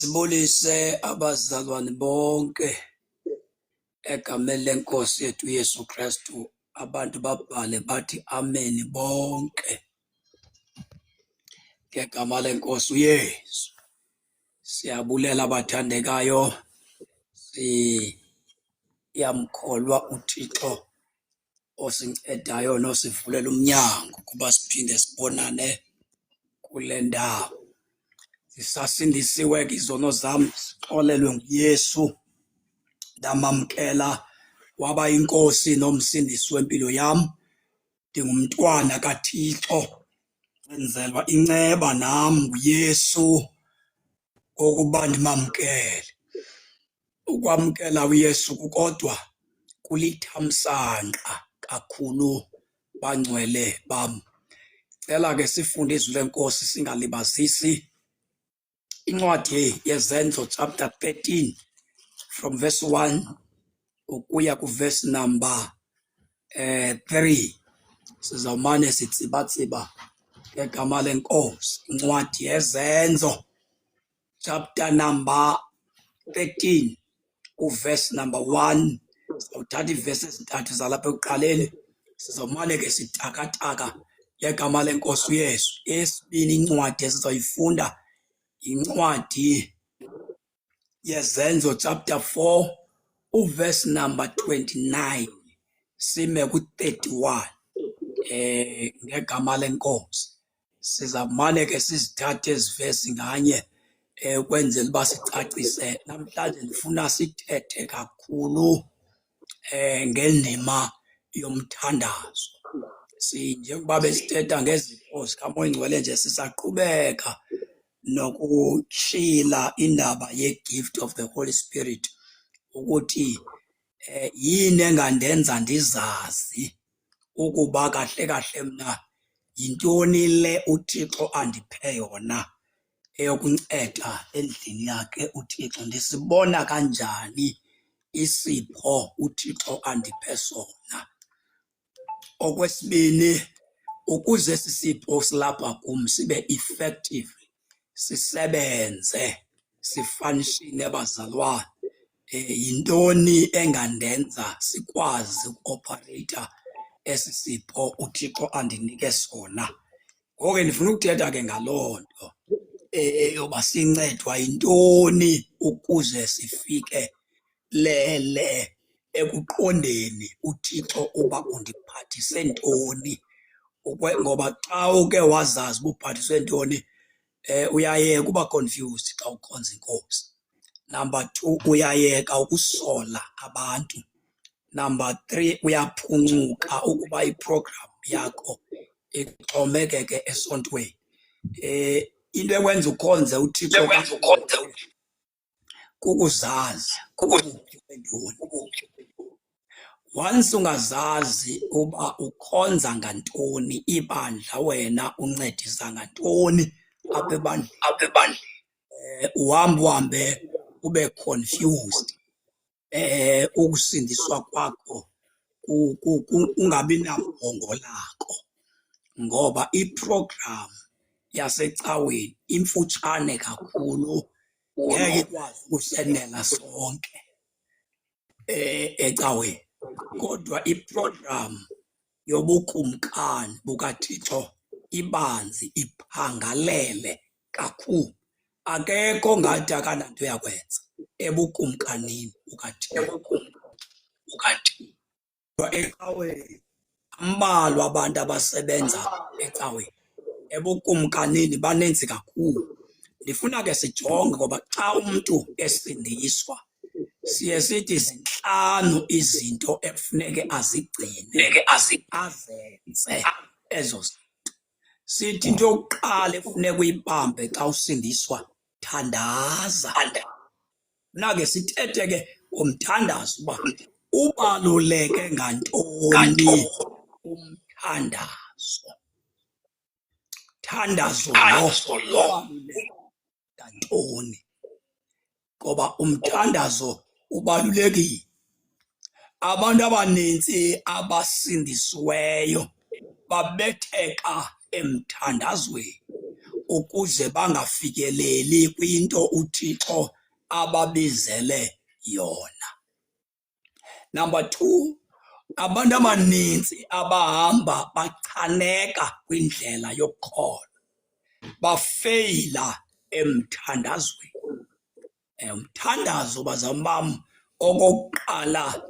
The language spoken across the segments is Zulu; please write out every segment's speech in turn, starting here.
Sibulise abazalwane bonke egameni lenkosi yethu Yesu Kristu. Abantu babhale bathi amen bonke ngegama lenkosi uYesu. Siyabulela abathandekayo, siyamkholwa uThixo osincedayo nosivulela umnyango kuba siphinde sibonane kule ndawo. Sisasindisiwe izono zami, sixolelwe nguYesu, ndamamkela waba inkosi nomsindisi wempilo yami. Ndingumntwana kaThixo, wenzelwa inceba nami nguYesu ukuba ndimamkele. Ukwamkela uYesu kukodwa kulithamsanqa kakhulu, bangcwele bam. Cela ke sifunde izwi lenkosi singalibazisi. Incwadi yeZenzo chapter 13 from verse 1 ukuya ku verse number 3. Sizawumane sitsibatsiba ngegama lenkosi. Incwadi yeZenzo chapter number 13 uverse number 1. Sizawuthatha iivesi ezintathu zalapha ekuqaleni, sizawumane ke sitakataka ngegama lenkosi uYesu. Esibini incwadi esizayifunda incwadi yeZenzo chapter 4 uverse number 29 sime ku-31 ngegama lenkosi. Sizamane ke sizithathe ezivesi nganye ukwenzela uba sicacise. Namhlanje ndifuna sithethe kakhulu ngendima yomthandazo. Njengoba besithetha ngezipho zikaMoya Oyingcwele nje, sisaqhubeka nokutshila indaba ye-gift of the Holy Spirit, ukuthi yini engandenza ndizazi ukuba kahle kahle mna yintoni le uThixo andiphe yona eyokunceda endlini yakhe uThixo. Ndisibona kanjani isipho uThixo andiphe sona. Okwesibini, ukuze sisipho silapha kum sibe effective, sisebenze, sifanishine bazalwane, yintoni engandenza sikwazi uku-operator esi sipho uThixo andinike sona. Ngoko ndifuna ukuthetha ke ngaloo nto yoba sincedwa yintoni ukuze sifike lele ekuqondeni uThixo uba undiphathise ntoni. Ngoba xa uke wazazi uba uphathiswe ntoni, uyayeka uba confused xa ukhonza inkosi. Number 2, uyayeka ukusola abantu. Number 3, uyaphuncuka ukuba iprogram yakho ixhomekeke esontweni. Into ekwenza ukhonze uThixo kukuzazi ntoni. Once ungazazi uba ukhonza ngantoni ibandla, wena uncedisa ngantoni apha ebandleni, uhambe ube confused, ukusindiswa kwakho ungabi nambongo lako, ngoba iprogram yasecaweni imfutshane kakhulu, ngeke ikwazi ukusenela sonke ecaweni. Kodwa iprogram yobukumkani bukaThixo ibanzi, iphangalele kakhulu. Akekho ngathi akananto yakwenza ebukumkanini bukaThixo. Ecaweni ambalwa abantu abasebenza ecaweni, ebukumkanini baninzi kakhulu. Ndifuna ke sijonge, ngoba xa umntu esindiswa siye sithi 5 izinto ekufuneke azigcine, azenze ezo zinto. Sithi into yokuqala efuneka uyibambe xa usindiswa, thandaza. Mna ke sithethe ke ngomthandazo uba ubaluleke ngantoni umthandazo. Thandazo lo ubaluleke ngantoni, ngoba umthandazo ubalulekile. Abantu abanintsi abasindisiweyo babetheka emthandazweni. ukuze bangafikeleli kwinto uThixo ababizele yona. Number 2, abantu abaninzi abahamba bachaneka kwindlela yokukholwa bafeyila emthandazweni. Umthandazo bazalwane bam, okokuqala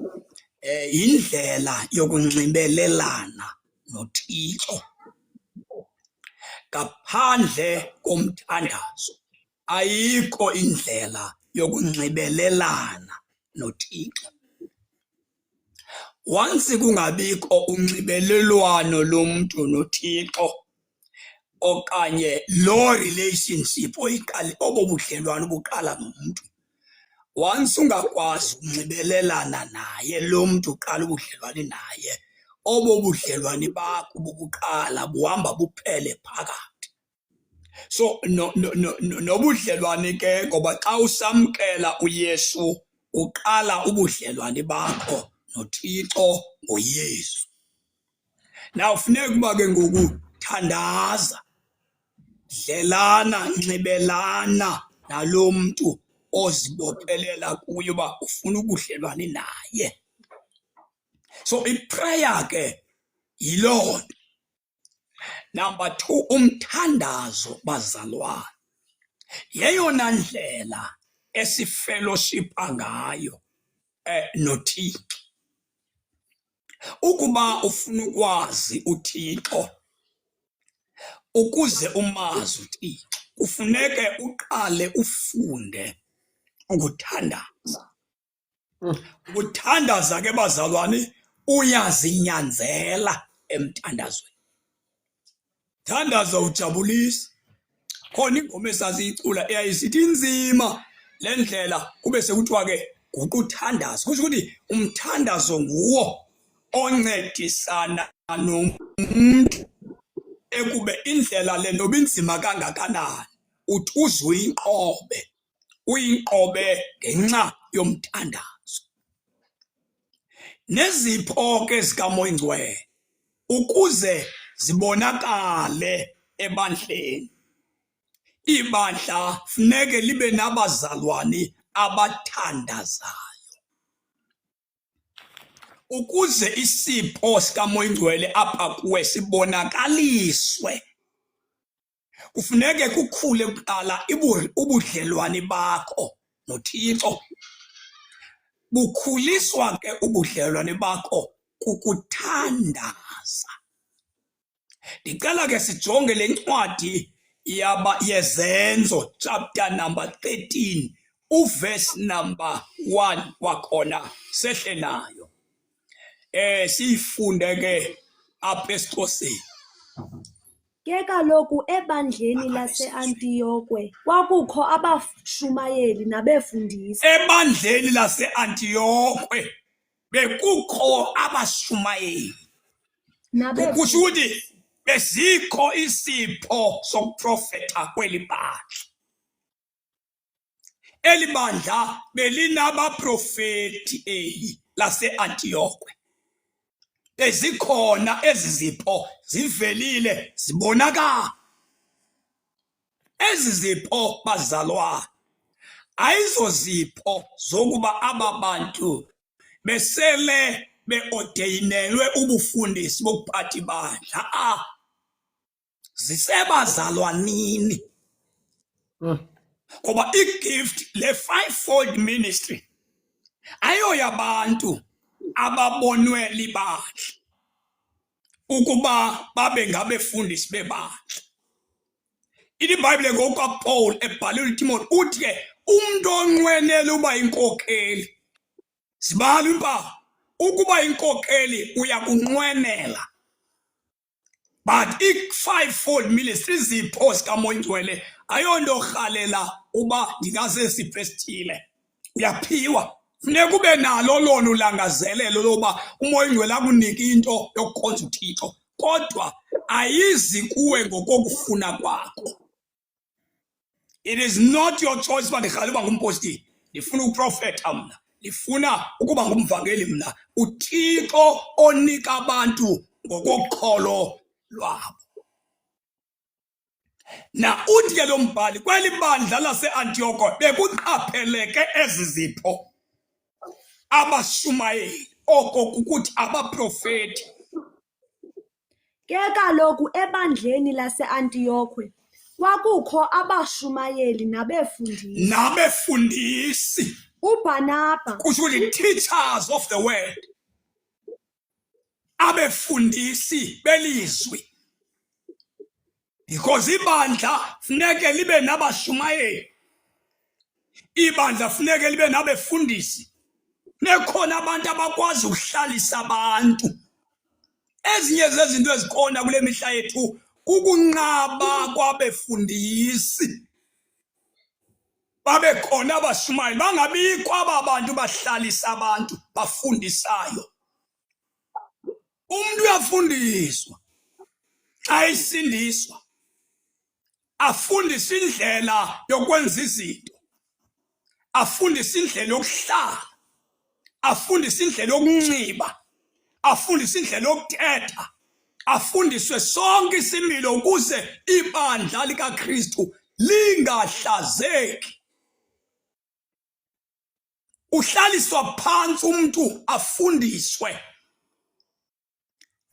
yindlela yokunxibelelana noThixo. Ngaphandle komthandazo ayikho indlela yokunxibelelana noThixo. Once kungabikho unxibelelwano lomntu noThixo, okanye lo relationship obo budlelwane buqala nomntu, once ungakwazi ukunxibelelana naye lo mntu uqala ubudlelwane naye, obo budlelwane bakho bokuqala buhamba buphele phakathi. So nobudlelwane ke, ngoba xa usamkela uYesu uqala ubudlelwane bakho noThixo ngoYesu. Now funeka uba ke ngoku thandaza, dlelana, nxibelana nalo mntu ozibophelela kuye uba ufuna ubudlelwane naye. So iprayer ke yiloo nto. Number 2, umthandazo bazalwane yeyona ndlela esifellowshipa ngayo noThixo. Ukuba ufuna ukwazi uThixo, ukuze umazi uThixo, kufuneke uqale ufunde ukuthandaza. Ukuthandaza ke bazalwane uyazinyanzela emthandazweni. Thandaza ujabulisa. Khona ingoma esaziyicula eyayisithi inzima le ndlela, kube sekuthiwa ke guqa uthandaza. Kusho ukuthi umthandazo nguwo oncedisana nomuntu ekube indlela le noba inzima kangakanani uthi uze uyinqobe ngenxa yomthandazo. Nezipho ke zikaMoya Ingcwele ukuze zibonakale ebandleni, ibandla funeke libe nabazalwane abathandazayo. Ukuze isipho sikaMoya Ingcwele apha kuwe sibonakaliswe, kufuneke kukhule kuqala ubudlelwane bakho noThixo. Bukhuliswa ke ubudlelwane bakho kukuthandaza. Ndicela ke sijonge le ncwadi yezenzo, chapter number 13, uverse number 1 wakhona sehle nayo. Siyifunde ke apha esiXhoseni. Ke kaloku ebandleni lase-Antiyokwe kwakukho abashumayeli nabefundisi. Ebandleni lase-Antiyokwe bekukho abashumayeli. Kusho ukuthi bezikho isipho sokuprofetha kweli bandla. Eli bandla belinabaprofeti lase-Antiyokwe. Bezikhona ezi zipho, zivelile, zibonakala. Ezi zipho bazalwane ayizozipho zokuba aba bantu besele beordeyinelwe ubufundisi bokuphatha ibandla. Zisebazalwanini. Ngoba igift le fivefold ministry ayoyabantu ababonwe libandla ukuba babe ngabefundisi bebandla. IBhayibhile ngokukaPaul ebhalwe uTimothy uthi ke umuntu onqwenela uba inkokheli, zibala impawu, ukuba inkokheli uyakunqwenela. But i-fivefold ministry, izipho zikaMoya Ingcwele, ayonto orhalela uba ndingaze sipho esithile. Uyaphiwa. Funeka ube nalo lona ulangazelelo loba uMoya Ingcwele akunike into yokukhonza uThixo, kodwa ayizi kuwe ngokokufuna kwakho. It is not your choice uba ndirhalela uba ngumpostile, ndifuna ukuprofetha mna, ndifuna ukuba ngumvangeli mna. uThixo onika abantu ngokokholo lwabo. Na uthi ke lo mbhali kweli bandla lase-Antiyoko bekuqapheleke ezi zipho abashumayeli, oko kukuthi abaprofeti. Ke kaloku ebandleni lase-Antiyokhwe kwakukho abashumayeli nabefundisi. uBhanaba, Kusho ukuthi teachers of the word, abefundisi belizwi. Because ibandla funeke libe nabashumayeli, ibandla funeke libe nabefundisi, nekhona abantu abakwazi ukuhlalisa abantu. Ezinye zezinto ezikhona kule mihla yethu kukunqaba kwabefundisi. Babe khona abashumayeli, bangabikho aba bantu bahlalisa abantu bafundisayo. Umuntu uyafundiswa xa isindiswa, afundiswe indlela yokwenza izinto, afundiswe indlela yokuhlala, afundiswe indlela yokunxiba, afundiswe indlela yokuthetha, afundiswe sonke isimilo ukuze ibandla likaKristu lingahlazeki. Uhlaliswa phansi umuntu afundiswe.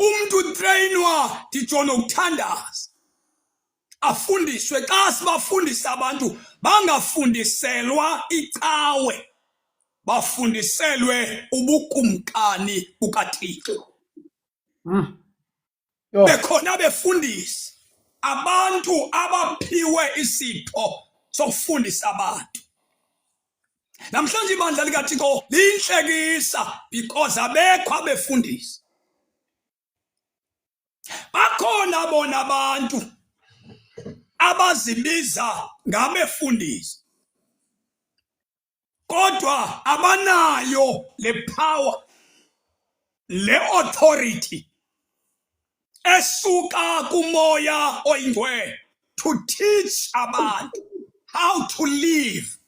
Umuntu trainwa nditsho nokuthandaza, afundiswe. Xa sibafundisa abantu bangafundiselwa icawe, bafundiselwe ubukumkani bukaThixo. Bekhona befundisi abantu abaphiwe isipho sokufundisa abantu. Namhlanje ibandla likaThixo liyinhlekisa because abekho abefundisi. Bakhona bona abantu abazibiza ngabefundisi, kodwa abanayo le power, le authority esuka kumoya oyingcwele to teach abantu how to live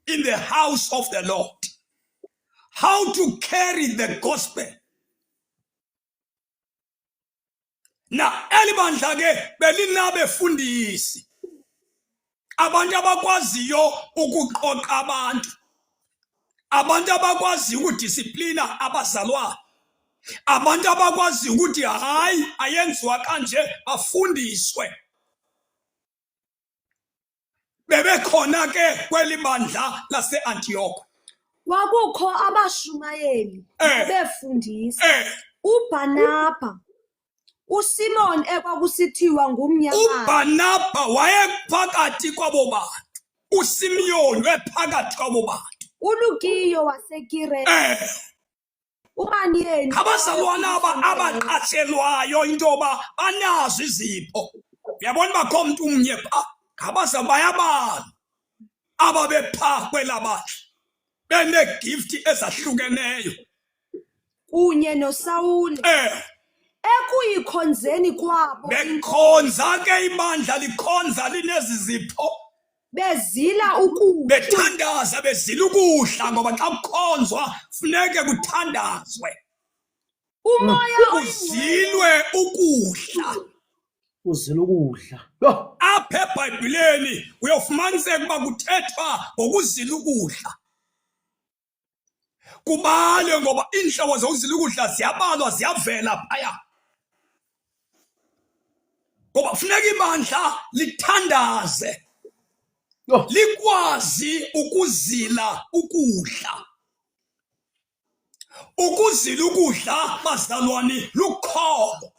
in the house of the Lord, how to carry the gospel. Na elibandla ke belinabefundisi, abantu abakwaziyo ukuqoqa abantu, abantu abakwaziyo ukudisiplina abazalwane, abantu abakwaziyo ukuthi hayi ayenziwa kanje, bafundiswe. Bebekhona ke kweli bandla lase-Antiyoko. kwakukho abashumayeli nabefundisi. uBhanaba, uSimoni ekwakusithiwa ngumnyamana. uBhanaba wayephakathi kwabo bantu, uSimiyoni wephakathi kwabo bantu, uLukiyo waseKirene, uManiyeni, abazalwane abaqatshelwayo into yoba banazo izipho. Uyabona bakho umuntu umnye pha, ngabazalwane bayabala ababepha kwelabandla benegifti ezahlukeneyo, kunye noSawule, ekuyikhonzeni kwabo bekhonza ke ibandla likhonza linezi zipho, bezila ukutya. bethandaza bezila ukudla, ngoba xa kukhonzwa funeke kuthandazwe, Umoya kuzilwe ukudla. uzila ukudla. Apha eBhayibhileni uyofumaniseka uba kuthethwa ngokuzila ukudla. Kubalwe ngoba iintlobo zokuzila ukudla ziyabalwa, ziyavela phaya. Ngoba funeka ibandla lithandaze, likwazi ukuzila ukudla. Ukuzila ukudla, bazalwane, lukholo.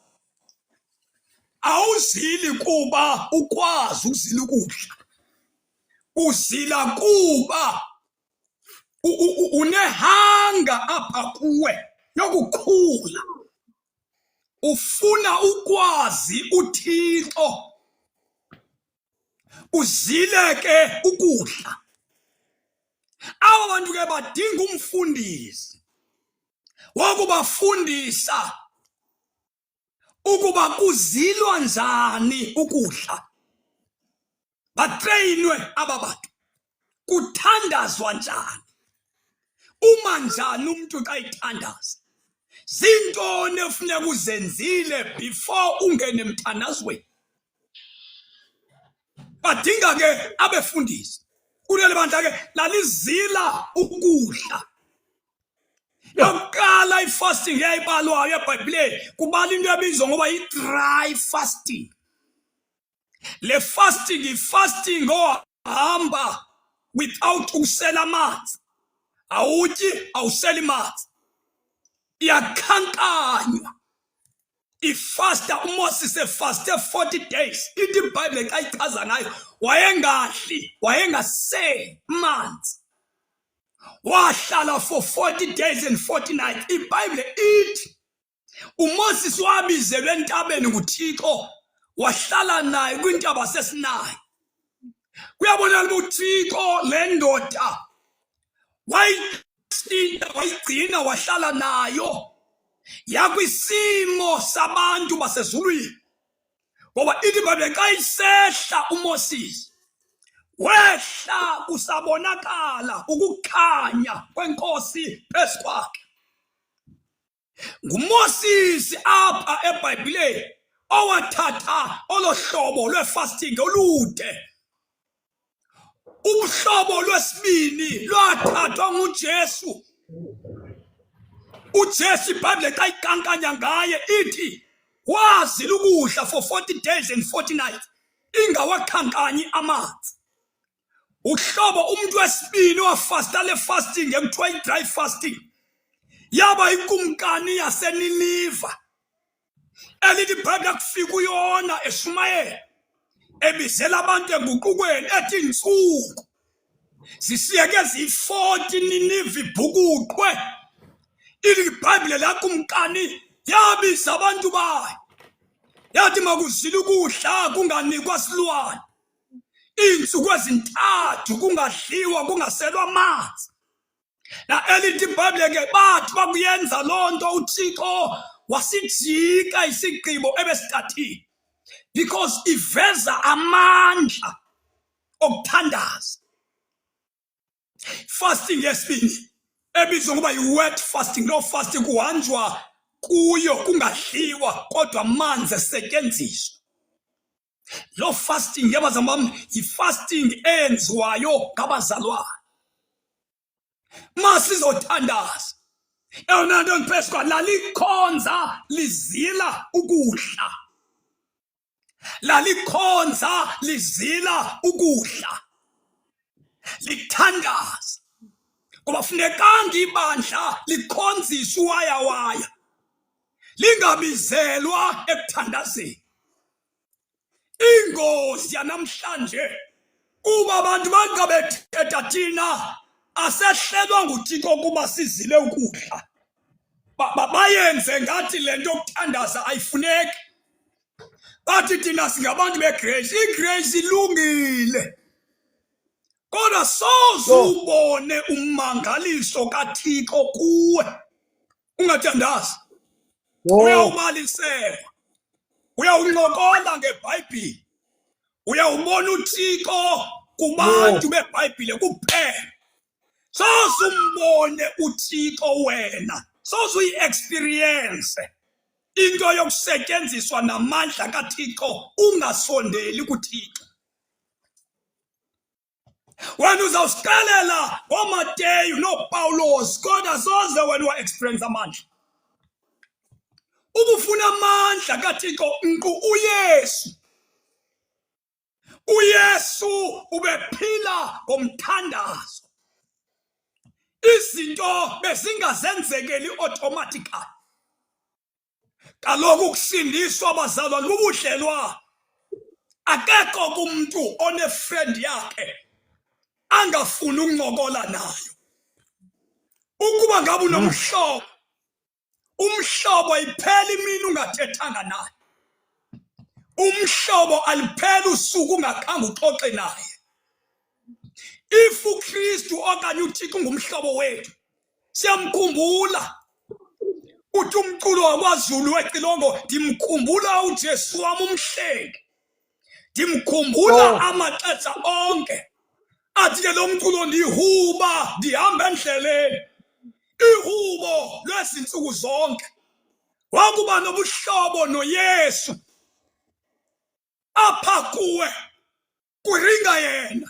Awuzili kuba ukwazi ukuzila ukudla, uzila kuba unehanga apha kuwe yokukhula, ufuna ukwazi uThixo, uzile ke ukudla. Aba bantu ke badinga umfundisi wokubafundisa ukuba kuzilwa njani ukudla. Batreyinwe aba bantu, kuthandazwa njani, uma njani umuntu xa ithandaza, zintoni efuneka uzenzile before ungene emthandazweni. badinga ke abefundisi kuleli bandla ke lalizila ukudla. Yokuqala ifasting yayibalwayo eBhayibhelini kubala into ebizwa ngoba i-dry fasting. Le fasting i-fasting ohamba without ukusela amanzi. Awutyi awuseli manzi. Iyakhankanywa. Ifasta uMoses efaste 40 days. Ithi iBhayibheli xa ichaza ngayo wayengadli wayengaseli manzi. Wahlala for 40 days and 40 nights. IBhayibheli ithi uMoses wabizelwe entabeni nguThixo wahlala naye kwintaba seSinayi. Kuyabonakala uThixo le ndoda wayigcina wahlala nayo yakwisimo sabantu basezulwini. Ngoba ithi iBhayibheli xa isehla uMoses wehla kusabonakala ukukhanya kwenkosi phezu kwakhe. NguMoses apha eBhayibhelini owathatha olohlobo lwefasting olude. Uhlobo lwesibini lwathathwa nguJesu. uJesu iBhayibheli xa ikankanya ngaye ithi wazila ukudla for 40 days and 40 nights ingawakhankanyi amanzi. Uhlobo umuntu wesibini wafasta le fasting ekuthiwa i-dry fasting yaba ikumkani yaseNiniva. Elithi iBhayibheli kufika uYona eShumayela ebizela abantu enguqukweni ethi insuku zisiyeke ziyi-40 Niniva ibhukuqwe. Ithi iBhayibheli lakumkani yabiza abantu bayo yathi makuzile ukudla kunganikwa silwane. Insuku ezintathu kungadliwa kungaselwa amanzi. Na elithi iBhayibheli ke bathi bakuyenza loo nto uThixo wasijika isigqibo ebesithathile because iveza amandla okuthandaza. Fasting yesibini ebizwa ngoba yi-wet fasting. Lo fasting kuhanjwa kuyo kungadliwa kodwa amanzi esetyenziswa. Lo fasting yabazalwane yi-fasting eyenziwayo ngabazalwane. Masizothandaza eyona nto ngiphezu kwayo lalikhonza lizila ukudla. Lalikhonza lizila ukudla. Lithandaza. Ngoba funekanga ibandla likhonziswe uwaya lingabizelwa ekuthandazeni. Ingozi yanamhlanje kuba abantu bangabethetha thina asehlelwa nguThixo kuba sizile ukudla. Bayenze ngathi le nto yokuthandaza ayifuneki. Bathi thina singabantu begrace. Igrace ilungile. Kodwa soze ubone umangaliso kaThixo kuwe ungathandazi. Uyawubaliselwa. Uyawuncokola ngeBhayibhili. Uyawubona uThixo kubantu beBhayibhili kuphela. Soze umbone uThixo wena. Soze uyi-experience into yokusetyenziswa namandla kaThixo ungasondeli kuThixo. Wena uzawusikalela ngoMateyu noPawulos kodwa soze wena wa-experience amandla. Ubufuna amandla kaThixo nkqu uYesu. uYesu ubephila ngomthandazo. Izinto bezingazenzekeli automatically. Kaloku ukusindiswa abazalwane bubudlelwane. Akekho kumuntu one-friend yakhe angafuni ukuncokola nayo. Ukuba ngabe unomhlobo, umhlobo iphela imini ungathethanga naye. Umhlobo aliphela usuku ungakhange uxoxe naye. If uKristu okanye uThixo ngumhlobo wethu siyamkhumbula. Uthi umculo wakwaZulu wecilongo ndimkhumbula uJesu wami umhleki. Ndimkhumbula amaxesha onke. Athi ke lo mculo ndihuba ndihamba endleleni. Ihubo lwezinsuku zonke. Wakuba nobuhlobo noYesu. Apha kuwe kuringa yena,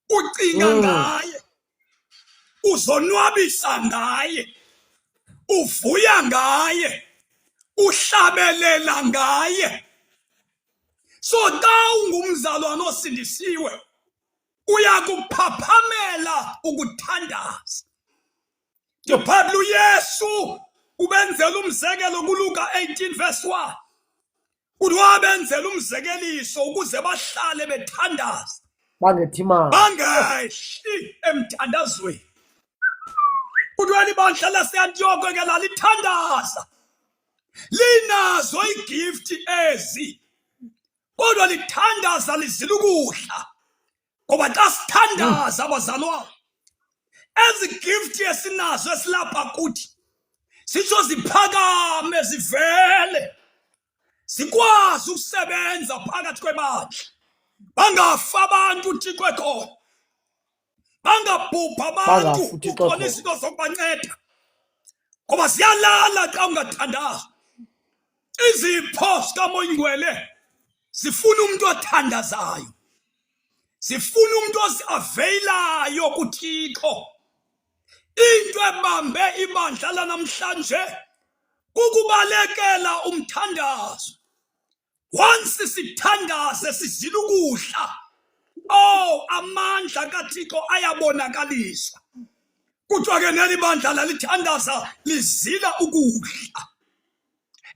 ucinga ngaye, uzonwabisa ngaye, uvuya ngaye, uhlabelela ngaye. So xa ungumzalwane osindisiwe uyakuphaphamela ukuthandaza. IBhayibhile uYesu ubenzela umzekelo kuLuka 18 verse 1. Uthi wabenzela umzekeliso ukuze bahlale bethandaza, Bangethimanga. bangehli emthandazweni. Uthi wena ibandla laseAntiyoko ke lalithandaza, linazo igift ezi, kodwa lithandaza lizila ukudla. Ngoba xa sithandaza abazalwane, ezi gift esinazo esilapha kuthi sitsho ziphakame zivele, zikwazi ukusebenza phakathi kwebandla. Bangafi abantu uThixo ekhona, bangabhubha abantu ukhona izinto zokubanceda, ngoba ziyalala xa ungathandaza. Izipho zikaMoyingwele zifuna umuntu othandazayo, zifuna umuntu ozi-aveyilayo kuThixo. Into ebambe ibandla lanamhlanje kukubalekela umthandazo. Once sithandaze sizila ukudla, amandla kaThixo ayabonakaliswa. Kuthiwa ke neli bandla lalithandaza lizila ukudla,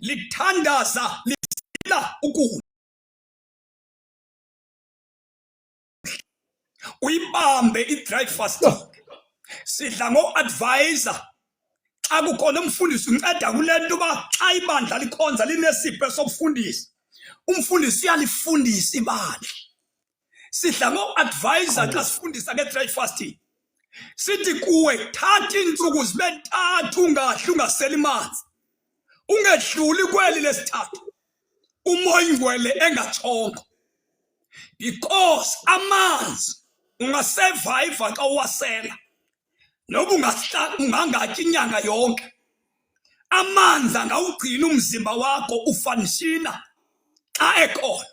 lithandaza lizila ukudla. Uyibambe i-dry fasting. Sidla ngo-advisor xa kukhona umfundisi unceda kule nto uba xa ibandla likhonza linesipho sobufundisi, umfundisi uyalifundisa ibandla. Sidla ngo-advisor xa sifundisa nge-dry fasting. Sithi kuwe, thatha iintsuku zibe 3 ungadli ungaseli manzi, ungedluli kweli lesithathu uMoyingwele engatshongo, because amanzi ungasurvive xa uwasela. Noba ungangatyi inyanga yonke, amanzi angawugcina umzimba wakho ufanishina xa ekhona.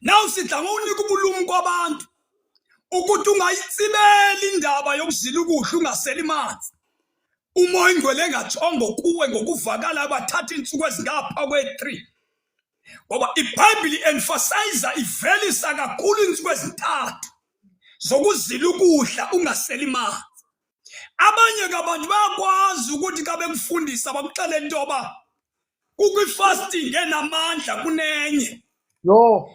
Naw sidla ngokunika ubulumko kwabantu ukuthi ungayitsibeli indaba yokuzila ukudla ungaseli manzi. uMoyingwele engatshongo kuwe ngokuvakala bathatha iintsuku ezingapha kwe-3, ngoba iBhayibhile emphasiza ivelisa kakhulu iintsuku ezi-3 zokuzila ukudla ungaseli manzi. Abanye ke abantu bayakwazi ukuthi xa bekufundisa bakuxele into yoba kukho ifasting enamandla kunenye. No.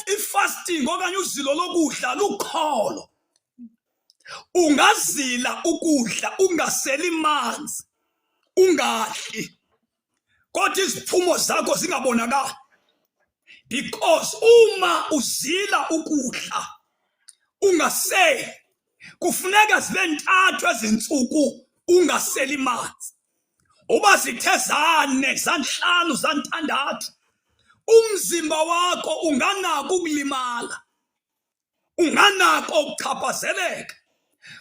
Ifasting okanye uzilo lokudla lukholo. Ungazila ukudla ungaseli manzi, ungadli, kodwa iziphumo zakho zingabonakali. Because uma uzila ukudla ungaseli, kufuneka zibe 3 ezintsuku ungaseli manzi. Uba zithe zane, zanhlanu, zanthandathu, umzimba wakho unganako ukulimala, unganako ukuchaphazeleka.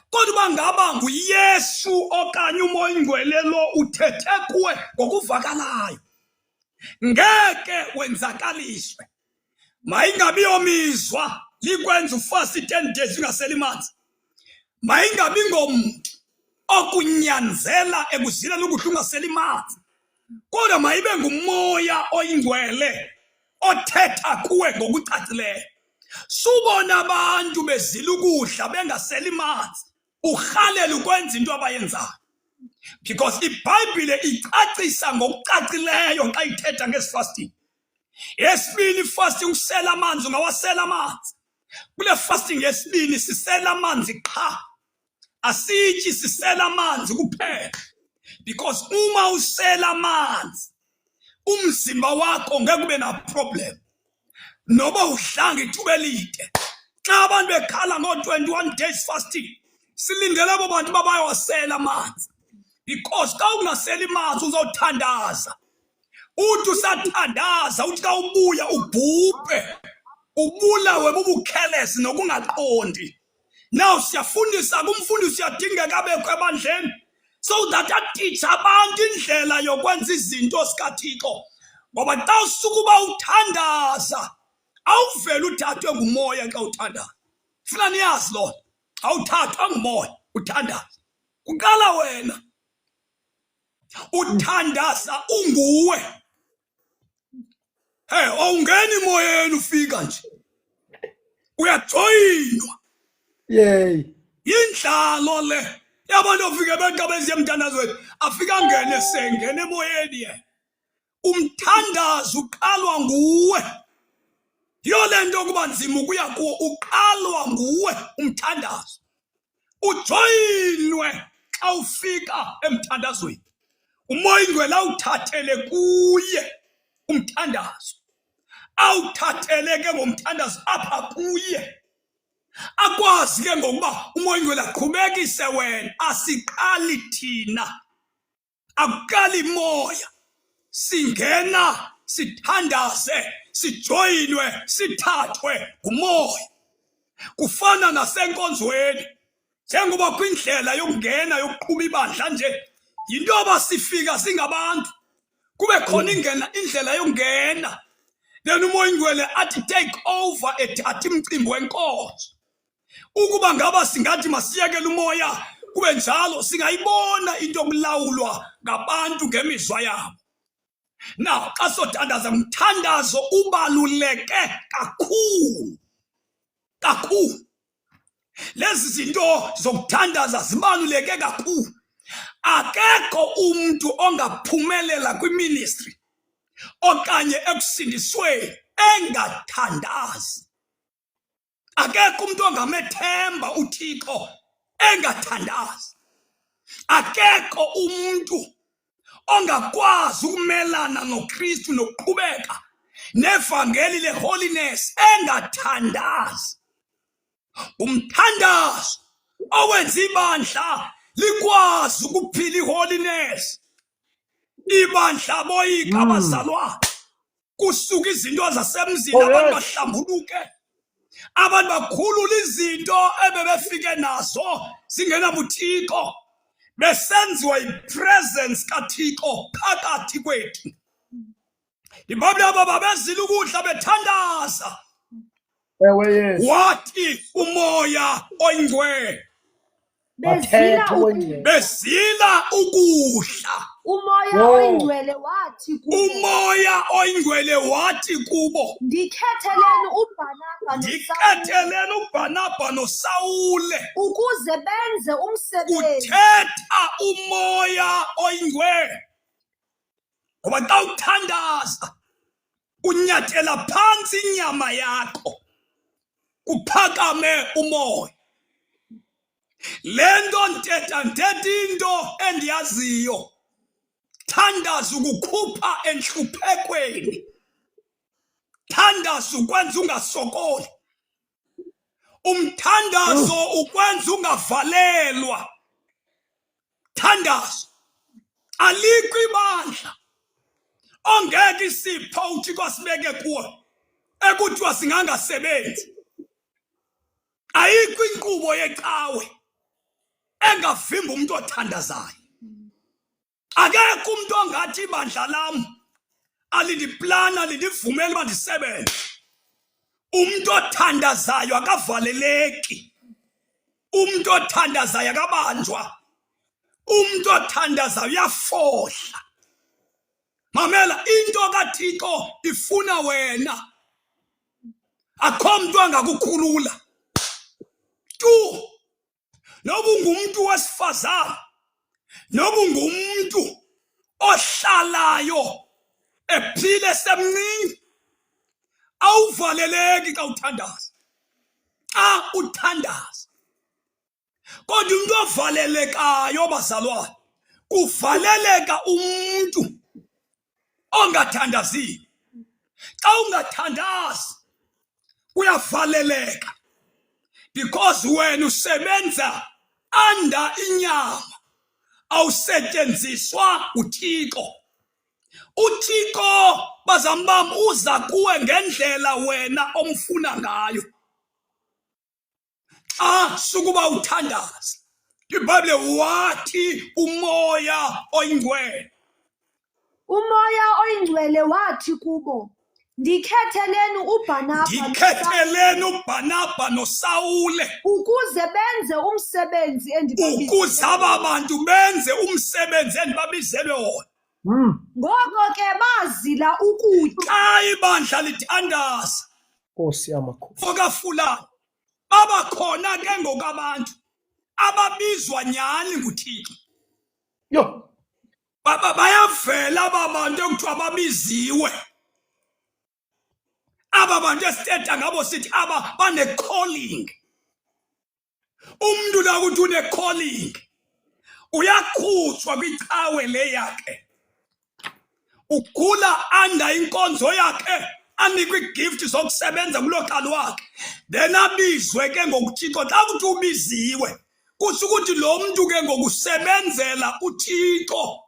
Kodwa uba ngaba nguYesu okanye uMoyingwele lo uthethe kuwe ngokuvakalayo, ngeke wenzakaliswe. Mayingabi yomizwa likwenza ufast 10 days ungaseli manzi. Mayingabi ngomntu okunyanzela ekuzileni ukudla ungaseli manzi, kodwa mayibe ngumoya oyingcwele othetha kuwe ngokucacileyo. Subona abantu bezila ukudla bengaseli manzi, urhalela ukwenza into abayenzayo, because iBhayibhile icacisa ngokucacileyo xa ithetha ngesifasting. Yesibini, fasting usela amanzi, ungawasela amanzi. Kule fasting yesibini sisela amanzi qha, asityi sisela amanzi kuphela, because uma usela amanzi umzimba wakho ngeke ube na problem noba udlanga ithuba elide. Xa abantu bekhala ngo-21 days fasting, silindele abo bantu babayawasela amanzi, because xa ungaseli manzi uzawuthandaza. Uthi usathandaza, uthi xa ubuya ubhubhe, ubulawe bubukhelesi nokungaqondi. Now siyafundisa kumfundisi, uyadingeka abekho ebandleni so that atitshe abantu indlela yokwenza izinto zikaThixo. Ngoba xa usuka uba uthandaza awuvele uthathwe ngumoya xa uthandaza. Funa niyazi loo nto, awuthathwa ngumoya uthandaza, kuqala wena. Uthandaza unguwe. Hey, awungeni emoyeni ufika nje, uyajoyinwa. Yey. Yindlalo le yabantu ofike beqa beziye emthandazweni, afika angene sengene emoyeni ye. Umthandazo uqalwa nguwe. Yiyo le nto kuba nzima ukuya kuwo, uqalwa nguwe umthandazo. Ujoyinwe xa ufika emthandazweni. Umoya Ingcwele awuthathele kuye umthandazo. Awuthathele ke ngomthandazo apha kuye. Akwazi ke ngokuba umoya Ingcwele aqhubekise wena, asiqali thina. Akuqali moya. Singena, sithandaze, sijoyinwe, sithathwe ngumoya. Kufana nasenkonzweni. Njengoba kwindlela yokungena yokuqhuba ibandla nje, yinto yoba sifika singabantu, kube khona indlela yokungena. Then umoya Ingcwele athi take over, ethatha imicimbi wenkonzo. Ukuba ngaba singathi masiyekele umoya kube njalo, singayibona into yokulawulwa ngabantu ngemizwa yabo. Now, xa sothandaza, umthandazo ubaluleke kakhulu. Kakhulu. Lezi zinto zokuthandaza zibaluleke kakhulu. Akekho umuntu ongaphumelela kwiministry okanye ekusindisweni engathandazi. Akekho umuntu ongamethemba uThixo engathandazi. Akekho umuntu ongakwazi ukumelana noKristu nokuqhubeka nevangeli leholiness engathandazi. Umthandazo owenza ibandla likwazi ukuphila iholiness. Ibandla boyika abazalwane, kusuka izinto zasemzini, abantu bahlambuluke, abantu bakhulula izinto ebebefike nazo zingenabuthixo, besenziwa yipresence kaThixo phakathi kwethu. IBhayibhile aba babezila ukudla bethandaza. Ewe, yes. Wathi umoya oyingcwele bezila Bathetha wengcwele. bezila ukudla. umoya Wo. oyingcwele wathi kubo, Umoya oyingcwele wathi kubo, ndikhetheleni uBhanabha noSawule ndikhetheleni uBhanabha noSawule. ukuze benze umsebenzi. Uthetha umoya oyingcwele. Ngoba xa uthandaza unyathela phantsi inyama yakho, kuphakame umoya. Le nto ntetha into endiyaziyo. Thandaza ukukhupha entluphekweni. Thandaza ukwenza ungasokoli. Umthandazo ukwenza ungavalelwa. Thandaza. Alikho ibandla ongeke isipho uThixo asibeke kuwo ekuthiwa singangasebenzi. Ayikho inkqubo yecawe engavimba umuntu othandazayo. Akekho umuntu ongathi ibandla lam alindiplana, alindivumeli uba ndisebenze. Umuntu othandazayo akavaleleki. Umuntu othandazayo akabanjwa. Umuntu othandazayo uyafohla. Mamela, into kaThixo ifuna wena. Akho muntu angakukhulula. Tu noba ungumntu wesifazane, noba ungumntu ohlalayo ephile semncinci, awuvaleleki xa uthandaza. Xa uthandaza. Kodwa umuntu ovalelekayo, bazalwane, kuvaleleka umuntu ongathandaziyo. Xa ungathandazi uyavaleleka, because wena usebenza under inyama, awusetyenziswa uThixo. uThixo bazalwane bam uza kuwe ngendlela wena omfuna ngayo. Xa sukuba uthandaza, iBhayibhile wathi umoya oyingcwele. Umoya oyingcwele wathi kubo, ndikhetheleni uBhanabha ndikhetheleni uBhanabha noSawule ukuze benze umsebenzi ukuze aba bantu benze umsebenzi endibabizelwe wona. ngoko ke bazila ukutya. Xa ibandla lithandaza Nkosi yamakhulu. okafulani babakhona ke ngoku abantu ababizwa nyhani nguThixo. Yo. Bayavela aba bantu ekuthiwa babiziwe. Aba bantu esithetha ngabo sithi aba bane-calling. Umntu la kuthi une-calling uyakhutshwa kwicawe le yakhe, ugula anda inkonzo yakhe, anikwe igift zokusebenza kuloo qali wakhe, then abizwe ke ngokuThixo. Xa kuthi ubiziwe kutsho ukuthi lo mntu ke ngokusebenzela uThixo,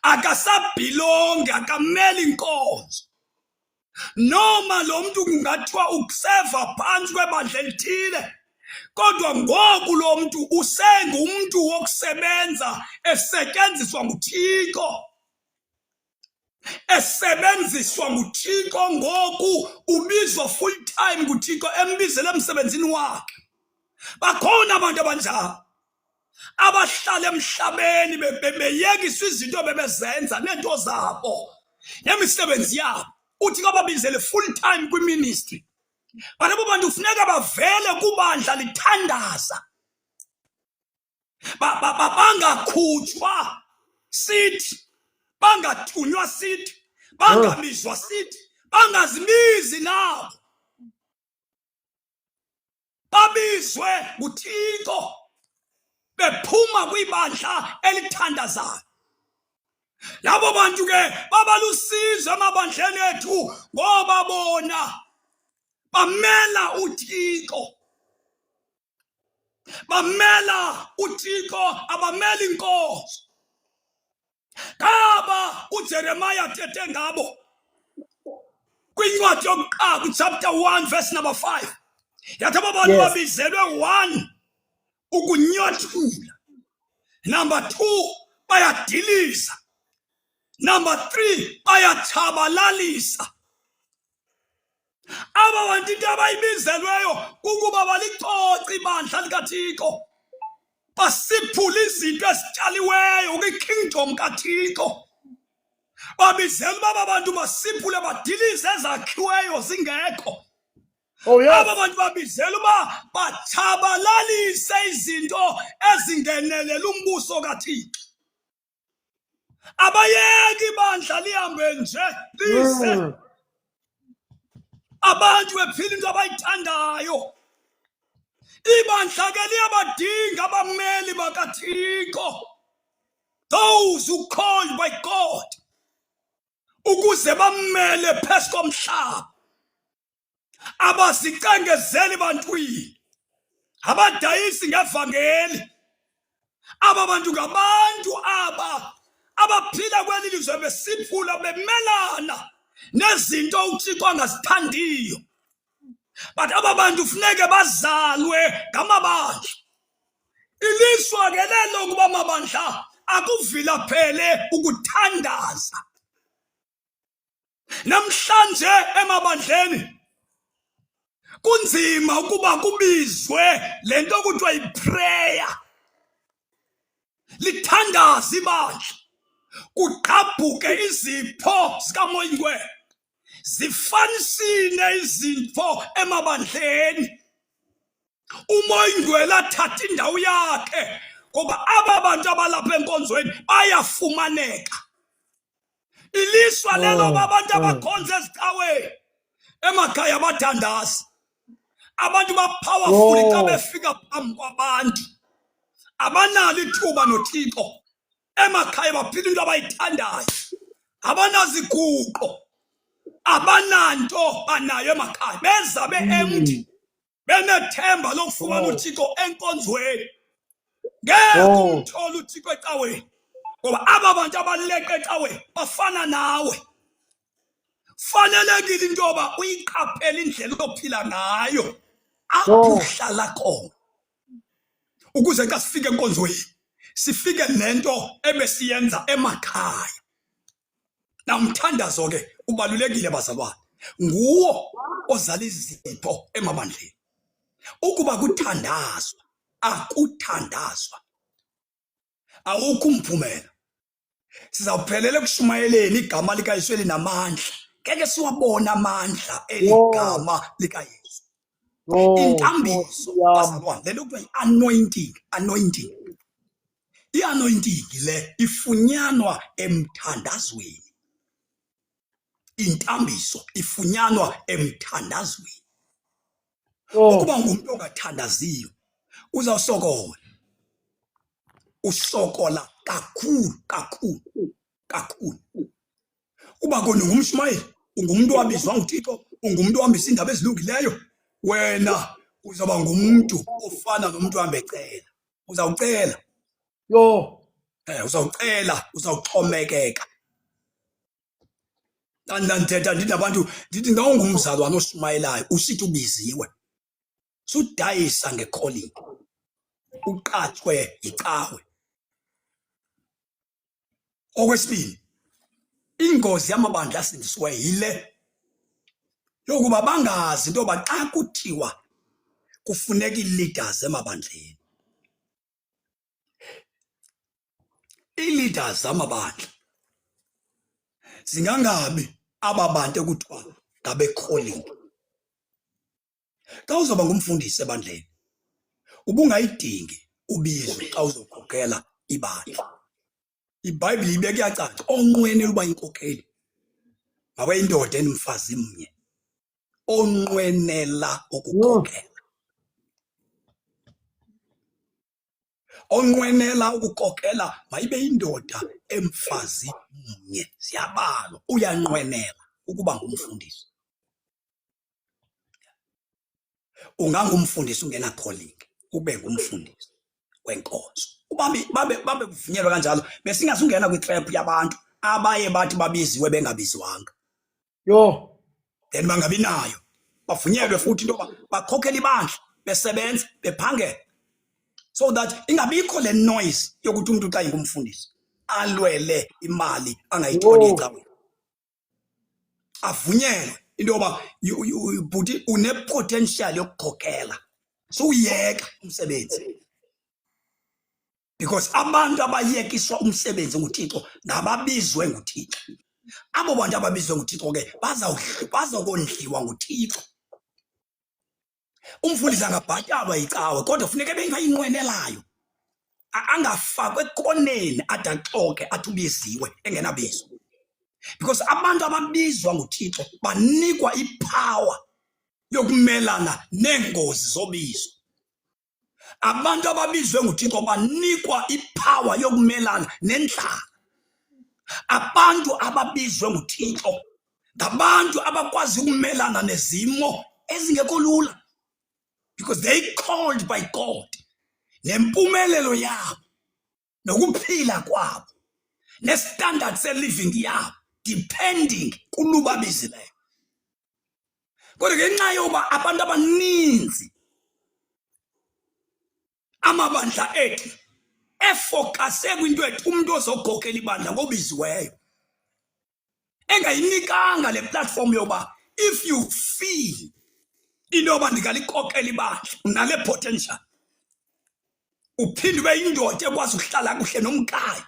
akasabhilongi, akameli inkonzo. Noma lo mntu kungathiwa ukuseva phantsi kwebandla elithile, kodwa ngoku lo mntu usengumntu wokusebenza esetyenziswa nguThixo. Esebenziswa nguThixo ngoku, ubizwa full time nguThixo, embizela emsebenzini wakhe. Bakhona abantu abanjalo abahlala emhlabeni beyekiswa izinto bebezenza neento zabo nemisebenzi yabo, uThixo ababizele full time kwiministry. But abo bantu kufuneka bavele kubandla lithandaza, bangakhutshwa sithi, bangathunywa sithi, bangabizwa sithi, bangazibizi nabo, babizwe nguThixo bephuma kwibandla elithandazayo. Labo bantu ke babalusizo emabandleni ethu ngoba bona bamela uThixo. Bamela uThixo, abameli inkosi. Ngaba uJeremiah athethe ngabo kwincwadi yokuqala, chapter 1 verse number 5. Yathi aba bantu babizelwe 1 ukunyathula, number 2 bayadiliza, number 3 bayatshabalalisa. Aba bantu into abayibizelweyo kukuba balicoce ibandla likaThixo, basiphule izinto ezityaliweyo kwikingdom kaThixo. Babizela uba aba bantu basiphule badilize ezakhiweyo zingekho. Oh yes. Aba bantu babizela uba batshabalalise izinto ezingenelela umbuso kaThixo. Abayeki ibandla lihambe nje lise. Abantu bephila into abayithandayo. Ibandla ke liyabadinga abameli bakaThixo, those who called by God, ukuze bamele phezu komhlaba. Abazicengezeli bantwini, abadayisi ngevangeli. Aba bantu ngabantu abaphila kweli lizwe besiphula, bemelana nezinto uThixo angazithandiyo. But aba bantu funeke bazalwe ngamabandla. Ilishwa ke lelo kuba amabandla akuvila phele ukuthandaza. Namhlanje emabandleni kunzima ukuba kubizwe lento kuthiwa yiprayer, lithandaza ibandla, kugqabhuke izipho zikaMoyingwe, zifanisile izipho emabandleni. uMoyingwe lathatha indawo yakhe ngoba aba bantu abalapha enkonzweni bayafumaneka. Ilishwa lelo abantu abakhonza ezicaweni emakhaya bathandaza. Abantu ba-powerful xa befika phambi kwabantu abanalo ithuba noThixo. Emakhaya baphila into abayithandayo, abanaziguqo, abananto banayo emakhaya, beza be-empty, benethemba lokufumana uThixo enkonzweni. Ngeke umthole uThixo ecaweni ngoba aba bantu abaleqa ecaweni bafana nawe. Fanelekile into yoba uyiqaphele indlela ophila ngayo apho uhlala khona, ukuze xa sifike enkonzweni sifike nento ebesiyenza emakhaya. Na umthandazo ke ubalulekile bazalwane. Nguwo ozala izipho emabandleni. Ukuba kuthandazwa, akuthandazwa, awukho umphumela. Sizawuphelela ekushumayeleni igama likaYesu elinamandla. Ngeke siwabona amandla eligama likaYesu. Intambiso bazalwane, le nto kuthiwa yi-anointing, anointing. I-anointing le ifunyanwa emthandazweni. Intambiso ifunyanwa emthandazweni. Ukuba ngumuntu ongathandaziyo uzawusokola. Usokola kakhulu, kakhulu, kakhulu. Uba kona ungumshumayeli, ungumuntu owabizwa nguThixo, ungumuntu ohambisa indaba ezilungileyo, wena uzaba ngumuntu ofana nomuntu ohambe ecela. Uzawucela. Uzawucela, uzawuxhomekeka. Ndithetha ndithi nabantu, ndithi ngawungumzalwane oshumayelayo, usithi ubiziwe. Sudayisa ngecalling. Uqathwe yicawe. Okwesibili, ingozi yamabandla asindisiweyo yile yokuba bangazi into yoba xa kuthiwa kufuneka ii-leaders emabandleni, ii-leaders zamabandla zingangabi aba bantu ekuthiwa ngabe-calling. Xa uzawuba ngumfundisi ebandleni, ubungayidingi ubizwe xa uzokhokela ibandla. iBhayibhile ibeke yacaca, onqwenela uba inkokheli mabe yindoda enomfazi mnye, onqwenela ukukhokhela. Onqwenela ukukhokhela mayibe yindoda emfazi mnye. Siyabalwa, uyanqwenela ukuba ngumfundisi. Ungangumfundisi ungena calling, ube ngumfundisi wenkonzo. Babe kuvunyelwa kanjalo, besingazungena kwitrap yabantu abaye bathi babiziwe bengabizwanga. Then bangabi nayo. Bavunyelwe futhi into yoba bakhokhele ibandla, besebenza, bephangela. So that ingabikho le noise yokuthi umuntu xa ingumfundisi alwele imali angayitholi ecaweni. Avunyelwe into yoba bhuti une-potential yokukhokhela. So uyeka umsebenzi. Because abantu abayekiswa umsebenzi nguThixo ngababizwe nguThixo. Abo bantu ababizwe nguThixo ke bazawukondliwa nguThixo. Umfundisi angabhatalwa yicawe, kodwa funeka ebengayinqwenelayo. Angafakwe ekoneni ade axoke athi ubiziwe engenabizo. Because abantu ababizwa nguThixo banikwa ipower yokumelana neengozi zobizo. Abantu ababizwe nguThixo banikwa ipower yokumelana nendlala. Abantu ababizwe nguThixo ngabantu abakwazi ukumelana nezimo ezingekho lula. Because they called by God. Nempumelelo yabo, nokuphila kwabo, nestandard se-living yabo, depending kuluba bizileyo. Kodwa ngenxa yoba abantu abaninzi amabandla ethu efokase kwinto ethu umuntu ozokhokhela ibandla ngobiziweyo, engayinikanga le platform yoba if you feel into yoba ndingalikhokhela ibandla unale potential, uphinde ube yindoda ekwazi ukuhlala kuhle nomkayo,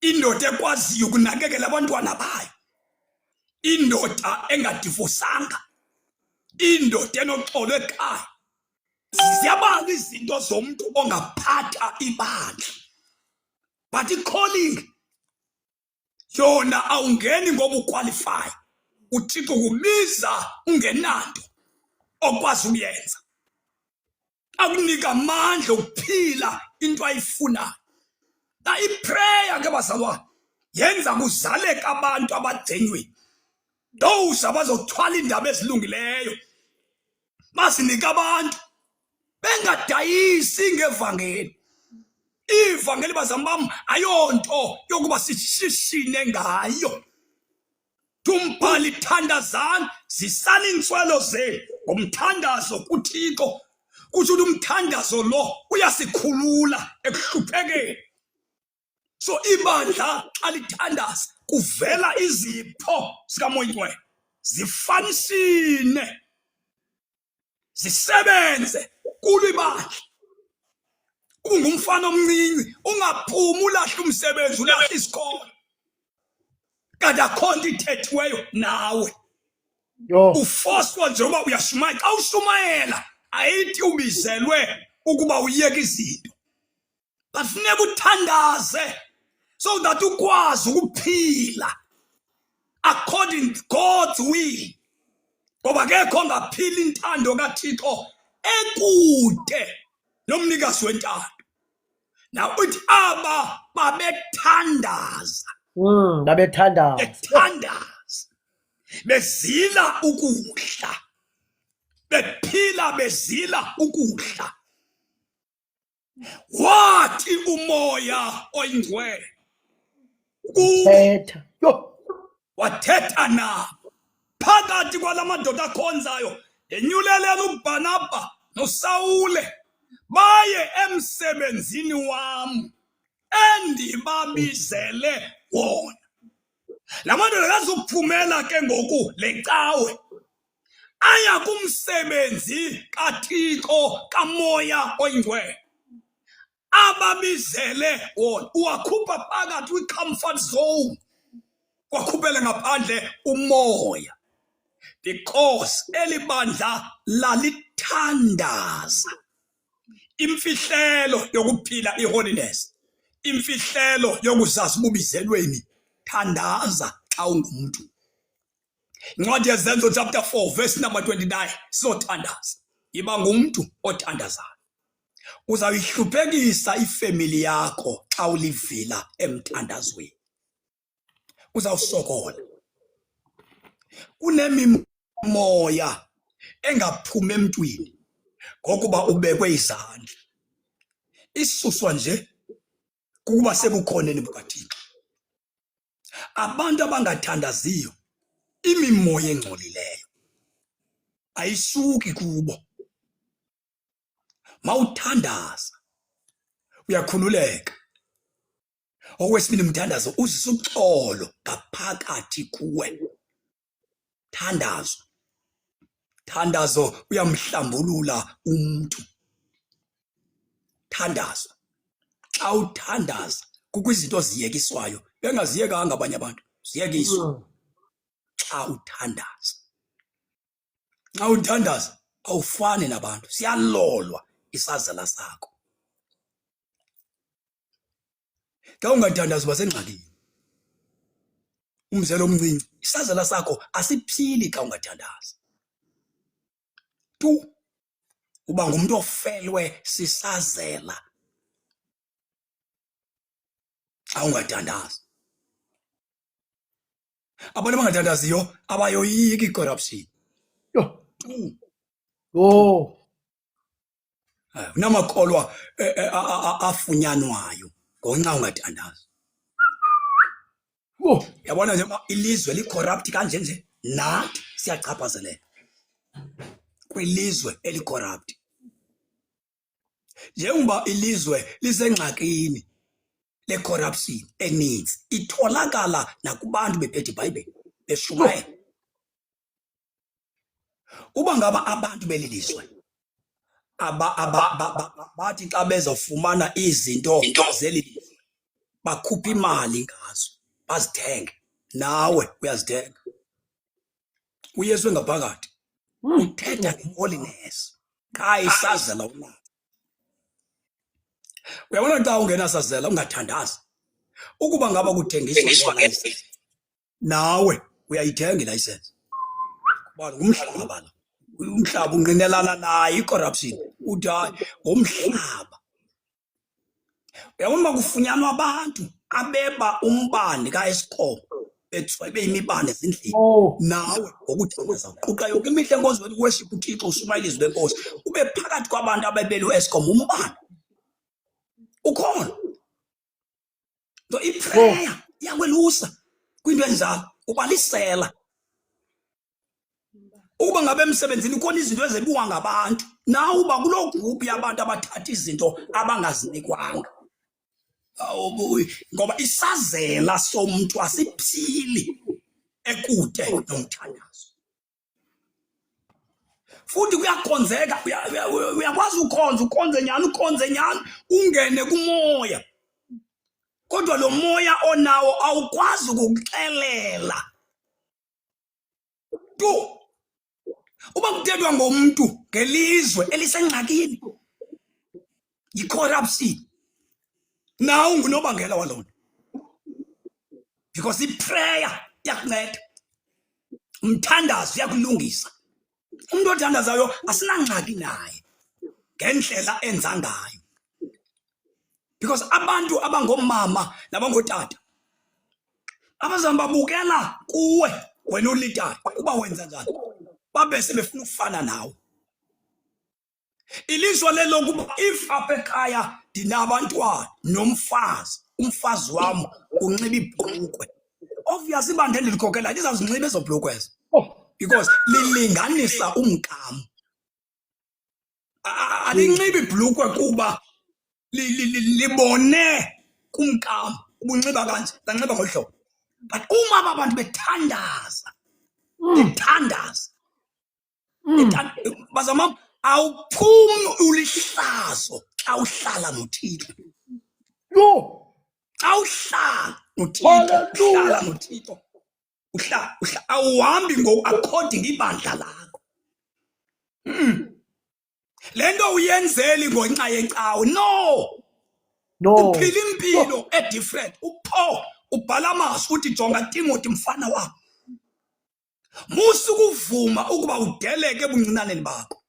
indoda ekwaziyo ukunakekela abantwana bayo, indoda engadivosanga, indoda enoxolo ekhaya. Ziyabalwa izinto zomuntu ongaphatha ibandla. But i-calling yona awungeni ngoba uqualify. uThixo kubiza ungenanto okwazi ukuyenza. Akunika amandla okuphila into ayifunayo. Na iprayer ke bazalwane yenza kuzaleka abantu abagcenyweni. Those abazothwala indaba ezilungileyo. Basinika abantu bengadayisi ngevangeli. Ivangeli bazalwane bam ayonto yokuba sishishine ngayo. Tumpali thandazana zisala intswelo zenu ngomthandazo kuThixo. Kusho ukuthi umthandazo lo uyasikhulula ekuhluphekeni. So ibandla xa lithandaza kuvela izipho zikaMoya Oyingcwele zifanisine zisebenze kulo ibandla. Ungumfana omncinci ungaphumi ulahle umsebenzi ulahle isikolo kanti akho nto ithethiweyo nawe. Yo. Ufoswa njengoba uyashumayela. Xa ushumayela ayithi ubizelwe ukuba uyeke izinto, but funeka uthandaze so that ukwazi ukuphila according to God's will. Ngoba akekho ongaphila intando kaThixo ekude nomnikazi wentando. Now uthi aba babethandaza Babethandaza. bethandaza bezila ukudla bephila bezila ukudla. Wathi uMoya Oyingcwele kubo Thetha. Yo. wathetha nabo phakathi kwalamadoda akhonzayo enyulelela uBhanabha noSawule baye emsebenzini wam endibabizele wona. Lamadoda kazukuphumela ke ngoku lecawe aya kumsebenzi kaThixo kaMoya Oyingcwele ababizele wona. Uwakhupha phakathi kwi-comfort zone wakhuphele ngaphandle umoya, because elibandla lalithandaza imfihlelo yokuphila iholiness, imfihlelo yokuzazi ububizelweni. Thandaza xa ungumntu. Incwadi yeZenzo chapter 4 verse number 29 sizothandaza. Yiba ngumntu othandazayo. Uzayihluphekisa ifamily yakho xa ulivila emthandazweni. Uzawusokola. Kunemimoya engaphumi emntwini ngokuba ubekwe izandla. Isuswa nje kuba sebukhoneni bukaThixo. Abantu abangathandaziyo imimoya engcolileyo ayisuki kubo. Mawuthandaza uyakhululeka. Okwesibini, umthandazo uzisa uxolo ngaphakathi kuwe. Thandazo. Thandazo uyamhlambulula umuntu. Thandazo. Xa uthandaza kukho izinto ziyekiswayo bengaziyekanga abanye abantu. Ziyekiswa xa uthandaza. Xa uthandaza awufani nabantu. Siyalolwa isazela sakho. Xa ungathandazi uba sengxakini. Umzelo omncinci, isazela sakho asiphili xa ungathandazi. Tu uba ngumuntu ofelwe sisazela xa ungathandazi. Abantu abangathandaziyo abayoyiki i-corruption. Yo. Tu Yo. unamakholwa afunyanwayo ngonxa ungathandazi. Yo. Yabona nje ilizwe licorrupt kanje nje, nathi siyachaphazeleka kwilizwe elicorrupt. Njengoba ilizwe lisengxakini le-corruption eninzi itholakala nakubantu bephethe iBhayibheli beshumayela. Uba ngaba abantu beli lizwe bathi xa bezofumana izinto zeli lizwe bakhupha imali ngazo bazithenge, nawe uyazithenga. uYesu engaphakathi uthetha ngeholiness kayisazela unayo. Uyabona xa ungenasazela ungathandazi ukuba ngaba kuthengiswa ngelisensi, nawe uyayithenga ilayisensi. Kuba ngumhlaba la, umhlaba unqinelana nayo i-corruption. Uthi hayi ngomhlaba. Uyabona uba kufunyanwa abantu abeba umbane ka-Eskom bethwebe imibane ezindlini, nawe ngokuthandaza uquqa yonke imihla enkonzweni uworship uThixo ushumayela ilizwi lenkosi ube phakathi kwabantu abebele u-Eskom umbane ukhona. So iprayer iyakwelusa kwinto enjalo, ubalisela. Uba ngabe emsebenzini ukhona izinto ezebiwa ngabantu, nawe uba kuloo group yabantu abathatha izinto abangazinikwanga. awubuyi ngoba isazela somuntu asiphili ekude nomthandazo. Futhi kuyakhonzeka, uyakwazi ukhonze nyani ungene kumoya. Kodwa lo moya onawo awukwazi ukukuxelela. Uba kuthethwa ngomuntu ngelizwe elisengxakini, yi-corruption, nawe ungunobangela walona. Because iprayer iyakunceda, umthandazo uyakulungisa. Umuntu othandazayo asinangxaki naye ngendlela enza ngayo. Because abantu abangomama nabangotata abazama babukela kuwe wena ulitata uba wenza njani, babe sebefuna ukufana nawe. Ilizwe lelo kuba if apha ekhaya ndinabantwana nomfazi, umfazi wam unxiba ibhulukwe, obviously uba ndilikhokela ndizawuzinxiba ezo bhulukwe ezo, because lilinganisa umkam. Alinxiba ibhulukwe kuba libone kumkam ubunxiba kanje, lanxiba ngolu hlobo. But uma aba bantu bethandaza, bazama awuphumi ulihlazo xa uhlala noThixo. Yo. Xa uhlala noThixo, awuhambi according ibandla lakho. Le nto uyenzeli ngenxa yecawe, no. Uphila impilo different. uPaul ubhala amazwi uthi jonga Timothy mfana wam, musukuvuma ukuba udeleke ebuncinaneni bakho.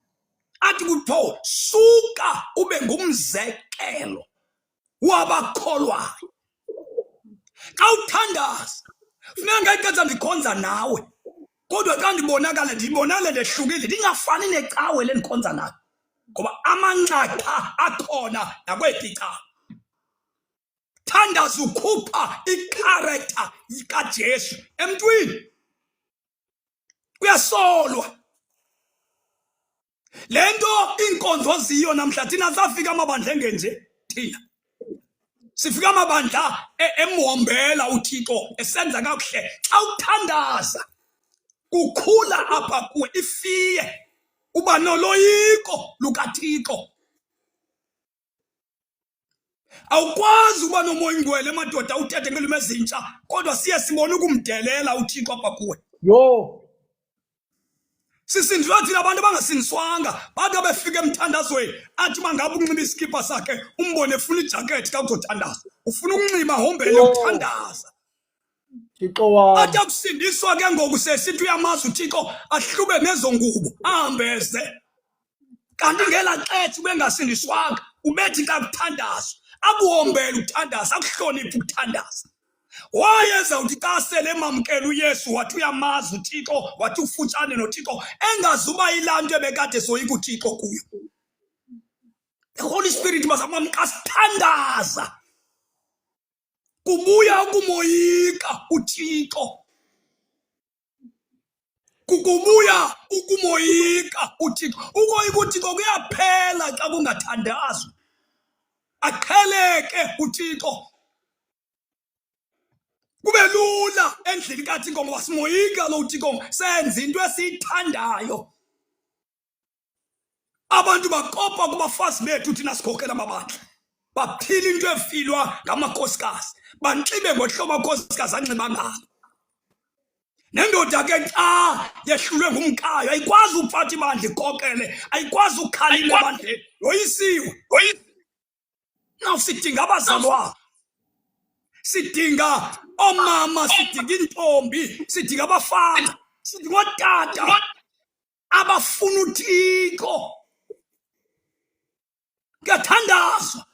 Athi kuPaul, suka ube ngumzekelo wabakholwayo. Xa uthandaza funeka ngexesha ndikhonza nawe, kodwa xa ndibonakale ndehlukile, ndingafani necawe lendikhonza nayo, ngoba amanxaxa akhona nakwephi icawe. Thandaza ukhupha ikharektha kaJesu emntwini, kuyasolwa. Le nto iinkonzo ziyo namhla, thina safika amabandla engenje, thina sifika amabandla emhombela uThixo esenza kakuhle. Xa uthandaza kukhula apha kuwe ifiye, uba noloyiko lukaThixo. Awukwazi uba nomoya ingcwele madoda uthethe ngelwimi ezintsha, kodwa siye sibone ukumdelela uThixo apha kuwe. Yo. Sisindiswa thina abantu abangasindiswanga, bathi befika emthandazweni athi mangabe unxiba iskipa sakhe umbone efuna ijakethi xa kuzothandaza, ufuna ukunxiba hombele ukuthandaza. Thixo wami. Athi akusindiswa ke ngoku sesithi uyamazi uThixo ahlube nezo ngubo ahambeze. Kanti ngela xesha ubengasindiswanga ubethi xa kuthandazwa akuhombele ukuthandaza, akuhloniphe ukuthandaza. Wayezawuthi xa sele emamkela uYesu wathi uyamazi uThixo, wathi ufutshane noThixo, engazuba yilaa nto ebekade soyika uThixo kuyo. The Holy Spirit bazama xa sithandaza kubuya ukumoyika uThixo, kukubuya ukumoyika uThixo. Ukoyika uThixo kuyaphela xa kungathandazwa, aqheleke uThixo. Kube lula endlini kaThixo ngoba simoyika lo uThixo, senza into esiyithandayo. Abantu bakopa kubafazi bethu thina sikhokhela amabandla, baphila into efilwa ngamakhosikazi, banxibe ngohlobo amakhosikazi anxiba ngalo. Nendoda ke xa yehlulwe ngumkayo ayikwazi ukuphatha ibandla ikokele, ayikwazi ukukhalima ebandleni, yoyisiwe. Now sidinga abazalwane, sidinga omama, sidinga intombi, sidinga abafana, sidinga otata abafuna uThixo. Kuyathandazwa,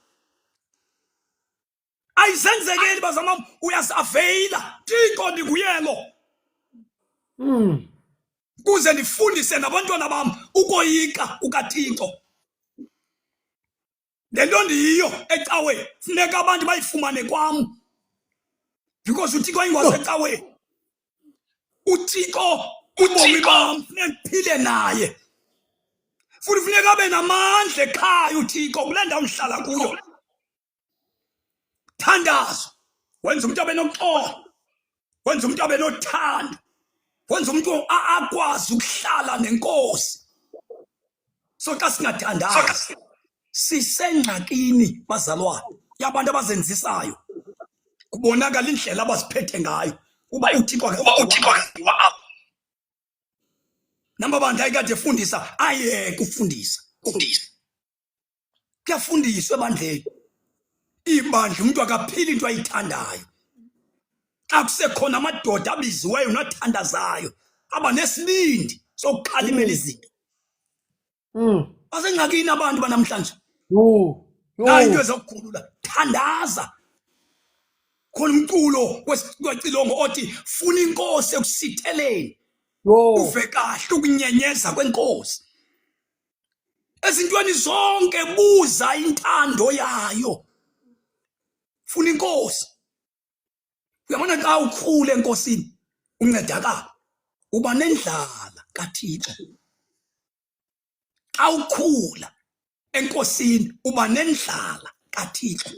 ayizenzekeli bazama uyasaveyila. Thixo ndikuyelo kuze ndifundise nabantwana bam ukoyika ukaThixo. Le nto ndiyiyo ecaweni funeka abantu bayifumane kwam, because uThixo ayingowasecaweni. uThixo ubomi bam funeka ndiphile naye, futhi funeka abe namandla ekhaya uThixo kule ndawo ndihlala kuyo. Thandazo wenza umuntu abe noxolo, wenza umuntu abe nothando, wenza umuntu akwazi ukuhlala nenkosi. So xa singathandazi sisengxakini bazalwane yabantu abazenzisayo. Kubonakala indlela abaziphethe ngayo uba uThixo akasiwa apho. Namba bantu ayikade efundisa ayeke ufundisa. Kuyafundiswa ebandleni. Ibandla umuntu akaphili into ayithandayo. Xa kusekhona amadoda abiziweyo nothandazayo aba nesibindi sokukhalimela izinto. Basengxakini abantu banamhlanje. Hayi into ezokukhulula. Thandaza. Khona umculo wesicilongo othi funa inkosi ekusitheleni. Uve kahle ukunyenyeza kwenkosi. Ezintweni zonke buza intando yayo. Funa inkosi. Uyabona xa ukhule enkosini uncedakala. Uba nendlala kaThixo. Xa ukhula enkosini uba nendlala kaThixo.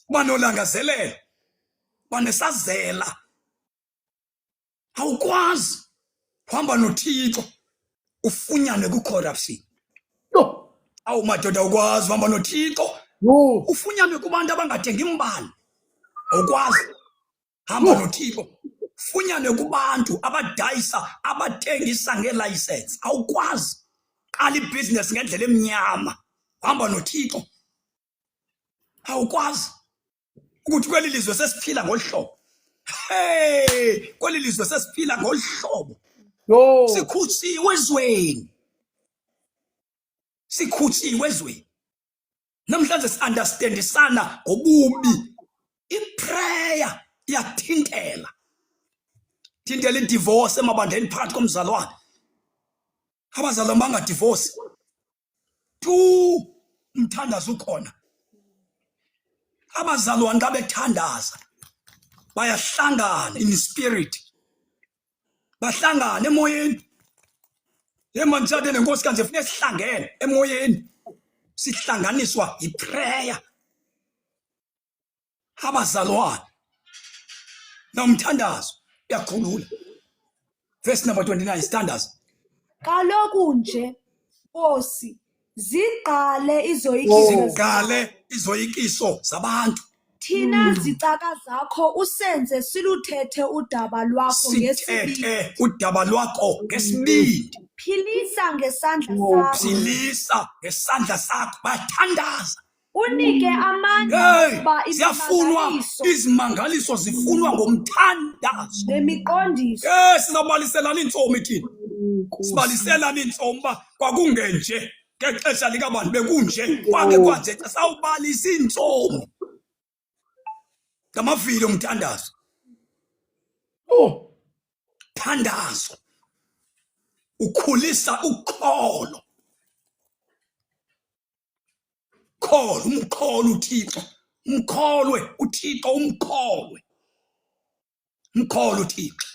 Uba nolangazelelo. Uba nesazela. Awukwazi uhamba noThixo ufunyane kucorruption. Awu madoda ukwazi uhamba noThixo ufunyane kubantu abangadingi imbali. Awukwazi hamba noThixo ufunyane kubantu abadayisa abathengisa ngelicense. Awukwazi qala ibhizinesi ngendlela emnyama hamba noThixo. Awukwazi ukuthi kweli lizwe sesiphila ngolhlobo. Hey, kweli lizwe sesiphila ngolhlobo. Sikhutsiwe ezweni. Sikhutsiwe ezweni. Namhlanje si-understandisana ngobubi. I-prayer iyathintela. Thintela i-divorce emabandleni phakathi komzalwane. Abazalwane bangadivorce. Umthandazo ukhona. Abazalwane xa bethandaza bayahlangana in spirit. Bahlangana emoyeni. Yema ngitshade nenkosi kanje ufune sihlangene emoyeni. Sihlanganiswa yiprayer. Abazalwane nomthandazo uyakhulula. Verse number 29 standards. Kaloku nje Nkosi ziqale izoyikiso zabantu. Thina zicaka zakho usenze siluthethe udaba lwakho ngesibindi. Sithethe udaba lwakho ngesibindi. Philisa ngesandla sakho. Philisa ngesandla sakho. Bathandaza. Unike amandla kuba ziyafunwa izimangaliso zifunwa ngomthandazo. Nemiqondiso. Sizabaliselana iintsomi thina. Sibaliselana iintsomi uba kwakungenje ngexesha likabantu bekunje kwake kwanje sawubalisa iintsomi. Ngamavili omthandazo. Thandazo. Ukhulisa ukholo. Umkholo uThixo. Umkholwe uThixo umkholwe. Umkholo uThixo.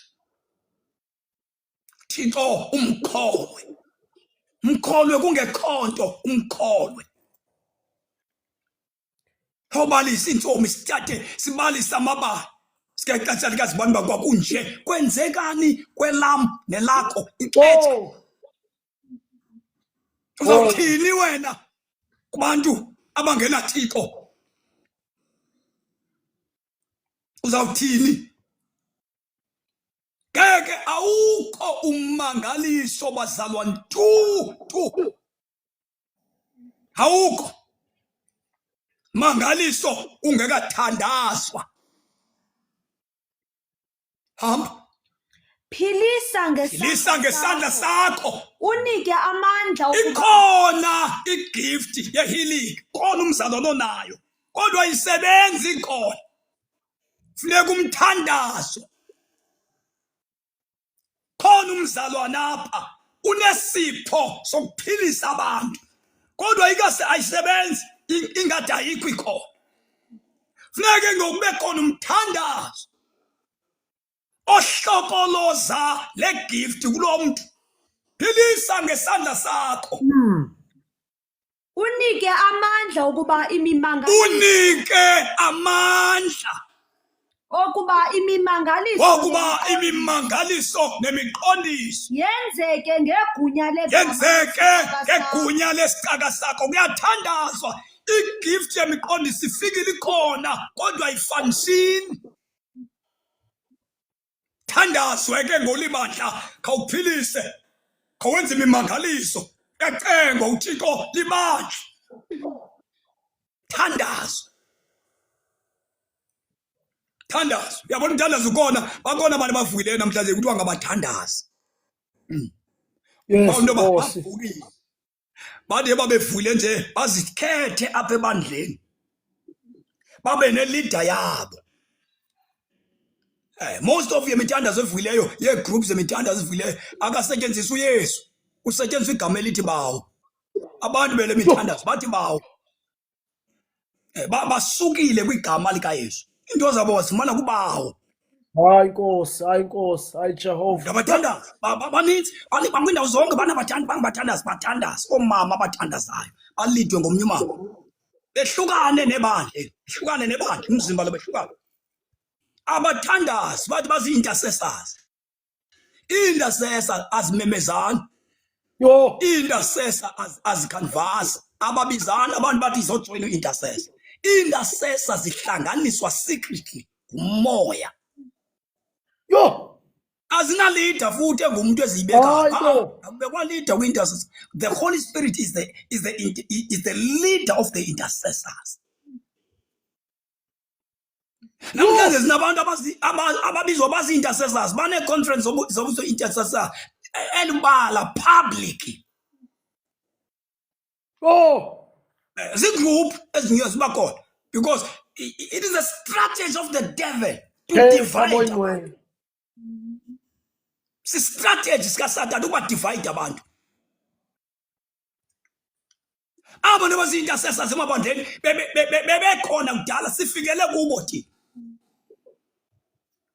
Thixo umkholwe. Umkholwe kungekhonto umkholwe. Awubalisa iintsomi sithathe sibalisa amabali. Sikaxesha likazibani ba kwakunje kwenzekani kwelam nelakho ixesha. Uzawuthini wena kubantu abangenaThixo? Uzawuthini? Ngeke awukho ummangaliso bazalwane tu. Awukho mangaliso ungekathandazwa. Hamba. Philisa ngesandla sakho. Unike amandla ikhona igift yehealing. Khona umzalwane onayo. Kodwa isebenzi ikhona. Funeka umthandazo. Khona umzalwane apha unesipho sokuphilisa abantu. Kodwa ayisebenzi ingade ayikho ikhona. Funeka ngokube khona umthandazo. Ohlokoloza le gift kulo muntu. Philisa ngesandla sakho. unike amandla ukuba imimangaliso unike amandla okuba imimangaliso wokuba imimangaliso nemiqondiso yenzeke ngegunya yenzeke ngegunya lesicaka sakho. Kuyathandazwa igift yemiqondiso ifikile ikhona kodwa ayifanisini. Thandazwe ke ngolimandla, khawuphilise, khawenze imimangaliso, ecengwa uThixo limandla. Thandazwe, thandazo. Uyabona umthandazo ukona, bakhona abantu bavukileyo namhlanje kuthiwa ngabathandazi. Yes, Abantu Nkosi. bavukile bade babevule nje bazikhethe apha ebandleni babe ne-leader yabo. Most of yemithandazo evukileyo yee-groups zemithandazo evukileyo akasetyenziswa uYesu, kusetyenziswa igama elithi bawo. Abantu bele mithandazo bathi bawo, basukile kwigama likaYesu. Into zabo wazifumana kubawo. Hayi Nkosi, hayi Nkosi, hayi Jehova. Ngabathandazi baninzi kwiindawo zonke bangabathandazi, bathandazi, oomama abathandazayo balidwe ngomnye umama, behlukane nebandla, umzimba lo behlukane. Abathandazi bathi bazi-intercessors. Ii-intercessors azimemezani, Yo, ii-intercessors azikhanvasi, ababizana abantu bathi izojoyina i-intercessor. Ii-intercessors zihlanganiswa secretly ngumoya. yo. Azinalida futhi engumntu eziyibekayo. Hayi bo. Bekwalida kwi-intercessors. The Holy Spirit is the leader of the intercessors. Namhlanje sinabantu ababizwa bazi-intercessors, bane-conference zobuzo-intercessor elibala public. Oh, Zii-group ezinye ziba khona because it is a strategy of the devil to hey, divide. Samoyweni. Si-strategy sikasatani ukuba divide abantu. Abantu abazi-intercessors emabandleni bebekhona kudala, sifikele kubo thina.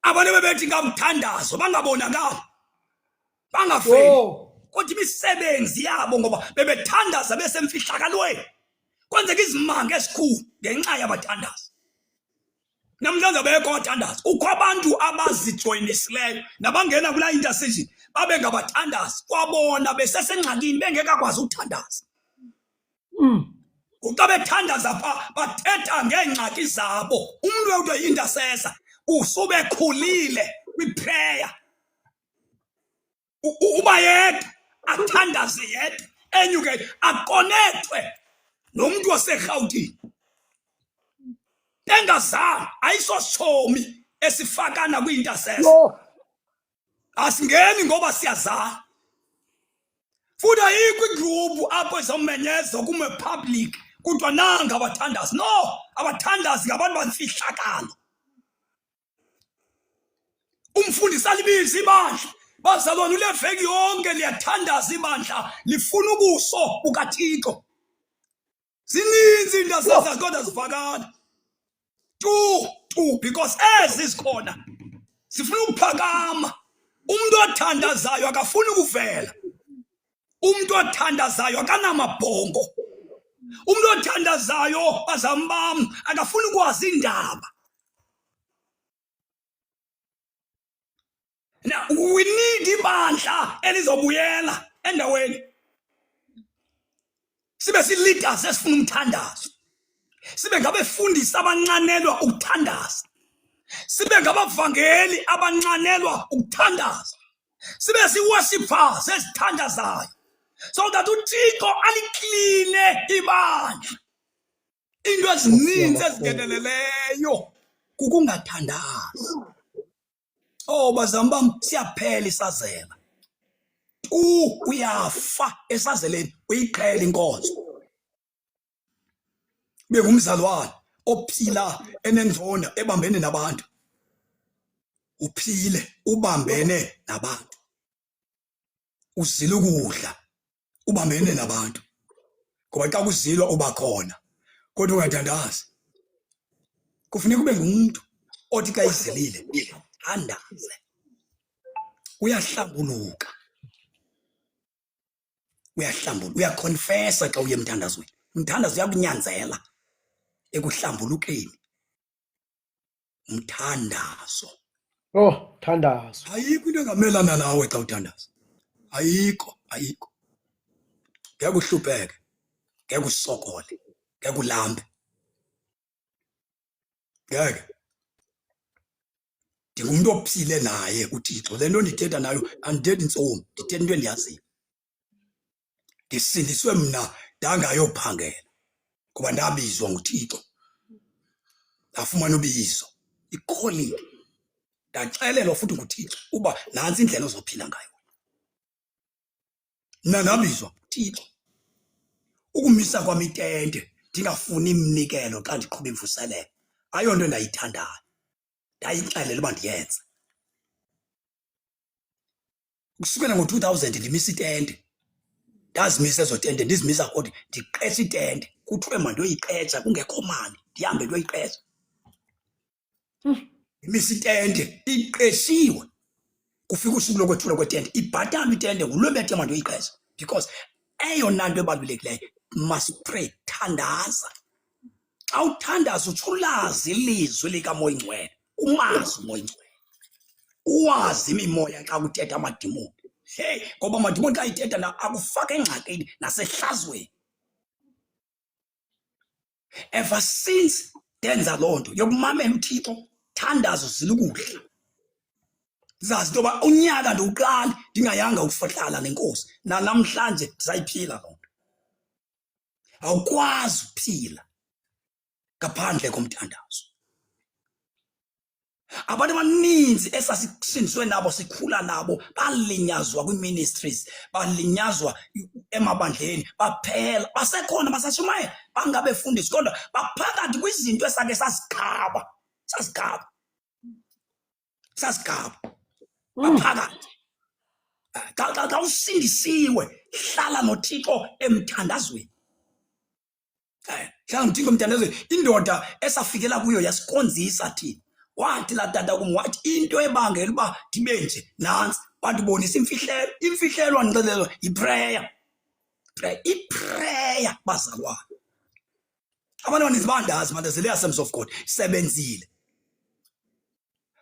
Abantu bebethi ngamthandazo bangabonakali, bangafeli, Yo, kodwa imisebenzi yabo ngoba bebethandaza besemfihlakalweni kwenzeka izimanga ezikhulu ngenxa yabathandazi. Namhlanje abekho abathandazi, kukho abantu abazijoyinisileyo nabangena kulaa intercession babe ngabathandazi kwabona besesengxakini bengekakwazi ukuthandaza. Uxa bethandaza pha bathetha ngeengxaki zabo. Umntu wethu yi-intercessor usubekhulile kwiprayer, uba yedwa athandaze yedwa, enyuke akonethwe nomntu waseRhawutini engazange ayisoshomi esifakana kwi-intercessor. yo. Asingeni ngoba siyazana futhi ayikho igroup apho izawumenyeza kume public kuthiwa nanga abathandazi. No, abathandazi ngabantu bamfihlakalo. Umfundisi alibiza ibandla, bazalwane ule veki yonke liyathandaza ibandla, lifuna ubuso bukaThixo. Zininzi intercessors kodwa zifakana tu because ezi zikhona zifuna ukuphakama. Umuntu othandazayo akafuni ukuvela, umuntu othandazayo akanamabhongo, umuntu othandazayo bazalwane bam akafuni ukwazi indaba. Now we need ibandla elizobuyela endaweni, sibe si-leaders esifuna umthandazo, sibe ngabefundisi abanxanelwa ukuthandaza, sibe ngabavangeli abanxanelwa ukuthandaza, sibe si-worshippers ezithandazayo, so that uThixo alikline ibandla. Into ezininzi ezingeneleleyo kukungathandazi. Oh bazalwane bam, siyaphela isazela. Uyafa esazeleni, uyiqhela inkonzo. Bengumzalwane ophila enenzonda ebambene nabantu. Uphile ubambene nabantu. Uzile ukudla ubambene nabantu. Ngoba xa kuzilwa uba khona kodwa ungathandazi. Kufuneka ube ngumuntu othi xa izilile thandaze. Uyahlambuluka. Uyakonfessa xa uye emthandazweni. umthandazo uyakunyanzela ekuhlambulukeni. Umthandazo Oh, thandazo. ayikho into engamelana nawe xa uthandaza. Ayikho. Ngeke uhlupheke, ngeke usokole, ngeke ulambe. Ngeke. Ndingumuntu ophile naye uThixo. Le nto ndithetha nayo andithethi ntsomi, ndithetha into endiyaziyo. Ndisindiswe mna ndangayophangela kuba ndabizwa nguThixo. Ndafumana ubizo, i-calling. Ndaxelelwa futhi nguThixo uba nantsi indlela ozophila ngayo. Mna ndabizwa nguThixo. Ukumisa kwami itente ndingafuni imnikelo xa ndiqhuba imvuselelo ayonto ndayithandayo. Ndayixelela uba ndiyenze. Kusukela ngo-2000 ndimisa itente. Ndazimisa ezo tente, ndizimisa kodwa ndiqesha itente. Kuthiwe mandiyoyiqesha kungekho mali, ndihambe ndiyoyiqesha. Ndimisa itente, iqeshiwe. Kufika usuku lokwethula kwetente, ibhatalwa itente ngulo bethe mandiyoyiqesha. Because eyona nto ebalulekileyo, must pray, thandaza. Xa uthandaza utsho ulazi ilizwi likaMoya Ingcwele, umazi uMoya Ingcwele. Uwazi imimoya xa kuthetha amadimoni. Hey, ngoba amadimoni xa ithetha na akufaka engxakini nasehlazweni. Ever since ndenza loo nto yokumamela uThixo, thandazo zilukudla. Zazi into yoba unyaka ndiwuqala ndingayanga ukuhlala nenkosi. Namhlanje ndisayiphila loo nto. Awukwazi ukuphila ngaphandle komthandazo. Abantu abaninzi esasisindiswe nabo sikhula nabo balinyazwa kwi-ministries, balinyazwa emabandleni, baphela, basekhona basashumayela, bangabefundisi kodwa baphakathi kwizinto esake sasigaba. Baphakathi. Xa usindisiwe, hlala noThixo emthandazweni. Hlala noThixo emthandazweni. Indoda esafikela kuyo yasikonzisa thina. Wathi la tata kum wathi into ebangela uba ndibe nje nantsi bandibonisa imfihlelo. Imfihlelo andixelelwa yiprayer. Iprayer bazalwane. Abantu abaninzi bandazi manje zile Assemblies of God sebenzile.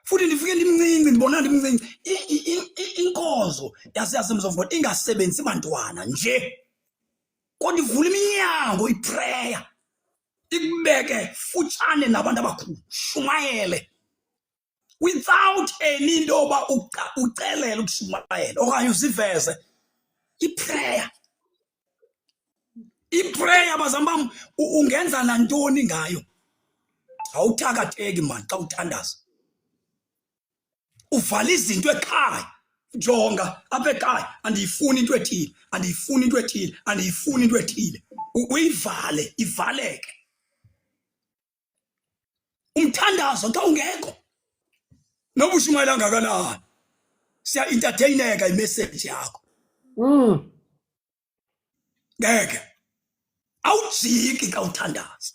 Futhi ndifike ndimncinci ndibona ndimncinci. Inkonzo yase-Assemblies of God ingasebenzi bantwana nje. Kodwa ivula iminyango iprayer. Ikubeke futshane nabantu abakhulu. Shumayele. Without any into yoba ucelele ukushumayela okanye uziveze. Iprayer. Iprayer bazalwane bam ungenza nantoni ngayo. Awuthakatheki mani xa uthandaza. Uvala izinto ekhaya. Jonga apha ekhaya andiyifuni into ethile, andiyifuni into ethile, andiyifuni into ethile. Uyivale, ivaleke. Umthandazo xa ungekho noba ushumayela ngakanani siya-entertaineka imessage yakho. Ngeke awujiki xa uthandaza.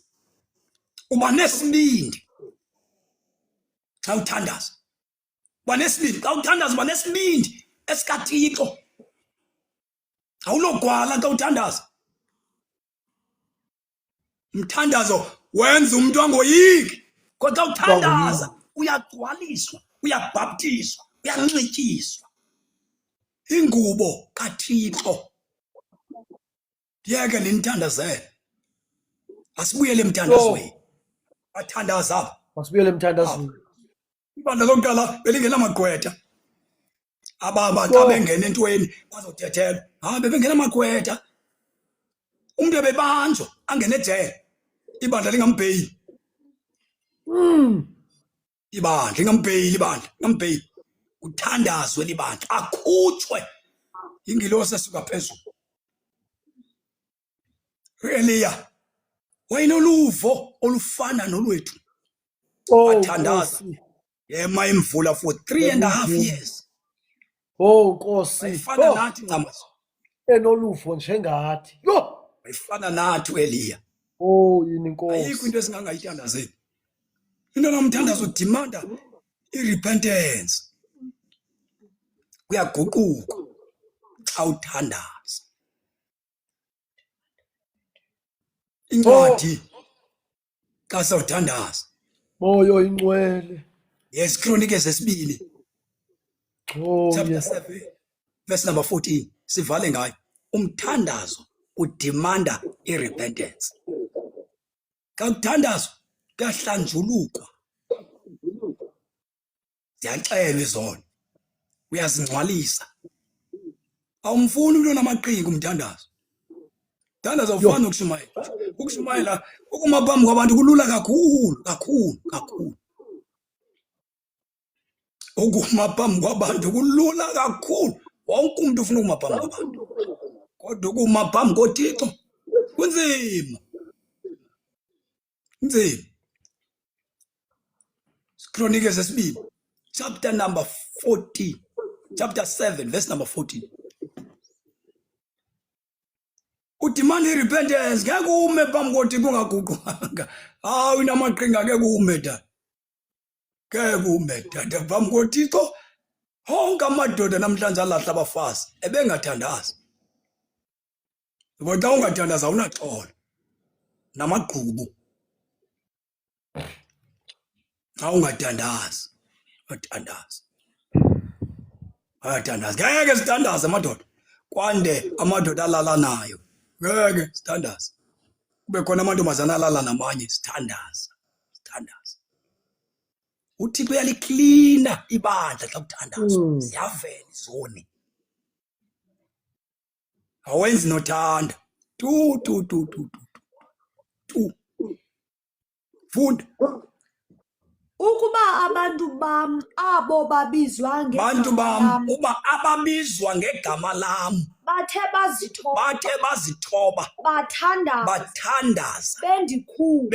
Uba nesibindi xa uthandaza. Uba nesibindi xa uthandaza, uba nesibindi esikaThixo. Awulogwala xa uthandaza. Umthandazo wenza umuntu angoyiki. Kodwa xa uthandaza uyagcwaliswa, uyabhaptizwa, uyanxityiswa. Ingubo kaThixo. Ndiyeke ndinithandazele. Asibuyele emthandazweni. Bathandaza apha. Masibuyele emthandazweni. Ibandla lokuqala belingenamagqwetha. Ababa xa bengena entweni bazothethelwa. Bebengenamagqwetha. Umuntu ebebanjwa angene ejele. Ibandla lingambheyili. Ibandla lingambheyili, ibandla lingambheyili. Uthandazwe libandla akhutshwe ingilosi esuka phezulu. Eliya wayenoluvo olufana nolwethu. Wathandaza yema imvula for 3.5 years. Oh Nkosi. Wayefana nathi ncamazo. Enoluvo njengathi. Yo! Wayefana nathi uEliya. Oh yini Nkosi. Ayikho into esingangayithandazeli. Into nomthandazo udimanda i-repentance. Uyaguquka xa uthandaza. incwadi xa sawuthandaza Moyo ingcwele. yes Kronike zesibili Oh chapter yes. 7 verse number 14 sivale ngayo umthandazo udemanda irepentance xa kuthandazwa kuyahlanjulukwa ziyaxelwa izono uyazingcwalisa awumfuni umuntu onamaqhinga umthandazo thandaza ufana nokushumayela ukushumayela ukuma phambi kwabantu kulula kakhulu ukuma phambi kwabantu kulula kakhulu wonke umuntu ufuna ukuma phambi kwabantu kodwa ukuma phambi koThixo kunzima Kronike zesibili chapter number 14 chapter 7 verse number 14 udemand irepentance ngeke ume phambi koThixo ungaguqwanga hawu inamaqhinga ngeke ume dada phambi koThixo honke amadoda namhlanje alahla abafazi ebengathandazi ngoba xa ungathandaza awunaxolo namagqubu xa ungathandazi ngeke sithandaze amadoda kwande amadoda alala nayo ngeke sithandaze kube khona amantombazana alala namanye sithandaza uThixo uyaliklina ibandla xa kuthandazwa ziyavela izoni awenzi nothanda tu funda Ukuba abantu bam abo babizwa bantu ngegama bam lam uba ababizwa ngegama lam bathe bazithoba bathandaza bathandaza bendikhulu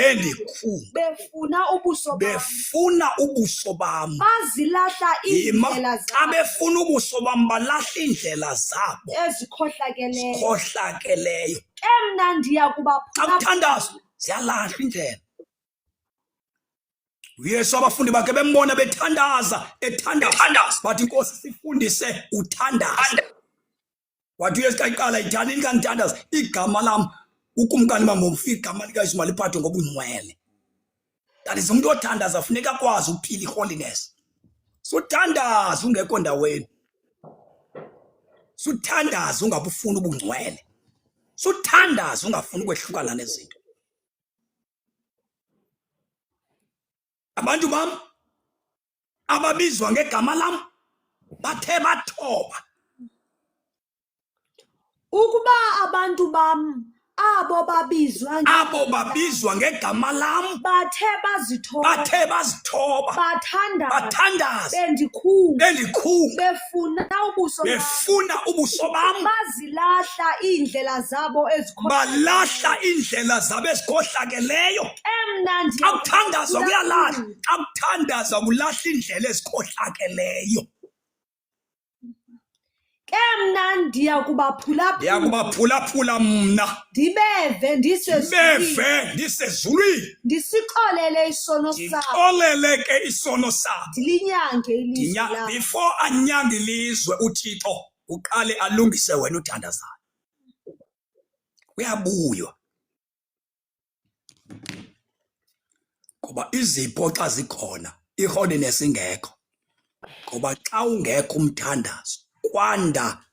befuna ubuso bam befuna ubuso bam bazilahla xa iindlela befuna ubuso bam balahla iindlela zabo ezikhohlakeleyo khohlakeleyo ke mna ndiya xa kubaphulaphula kuthandazwa ziyalahla indlela uyesu abafundi bakhe bembona bethandaza bathi inkosi sifundise uthandaza wathi uyesu xa iqala yithandeni kanithandaza igama lam ukumkani bam ngomfika igama likayesu maliphathwe ngobungcwele that is umuntu othandaza funeka akwazi ukuphila i-holiness suthandaza ungekho ndaweni suthandaza ungabufuni ubungcwele suthandaza ungafuni ukwehlukana nezinto abantu bam ababizwa ngegama lam bathe bathoba ukuba abantu bam abo babizwa ngegama lam bathe bazithoba bathandaza bendikhulu befuna ubuso bam bazilahla iindlela zabo balahla iindlela zabo ezikhohlakeleyo emna xa kuthandazwa kuyalahla xa kuthandazwa kulahla iindlela ezikhohlakeleyo ke mna ndiya kubaphulaphula mna ndibeve ndisezulwini ndisixolele isono sabo ndixolele ke isono sabo ndilinyange ilizwi labo before anyange ilizwe uThixo uqale alungise wena uthandazayo uyabuywa ngoba izipho xa zikhona i-holiness ingekho ngoba xa ungekho umthandazo kwanda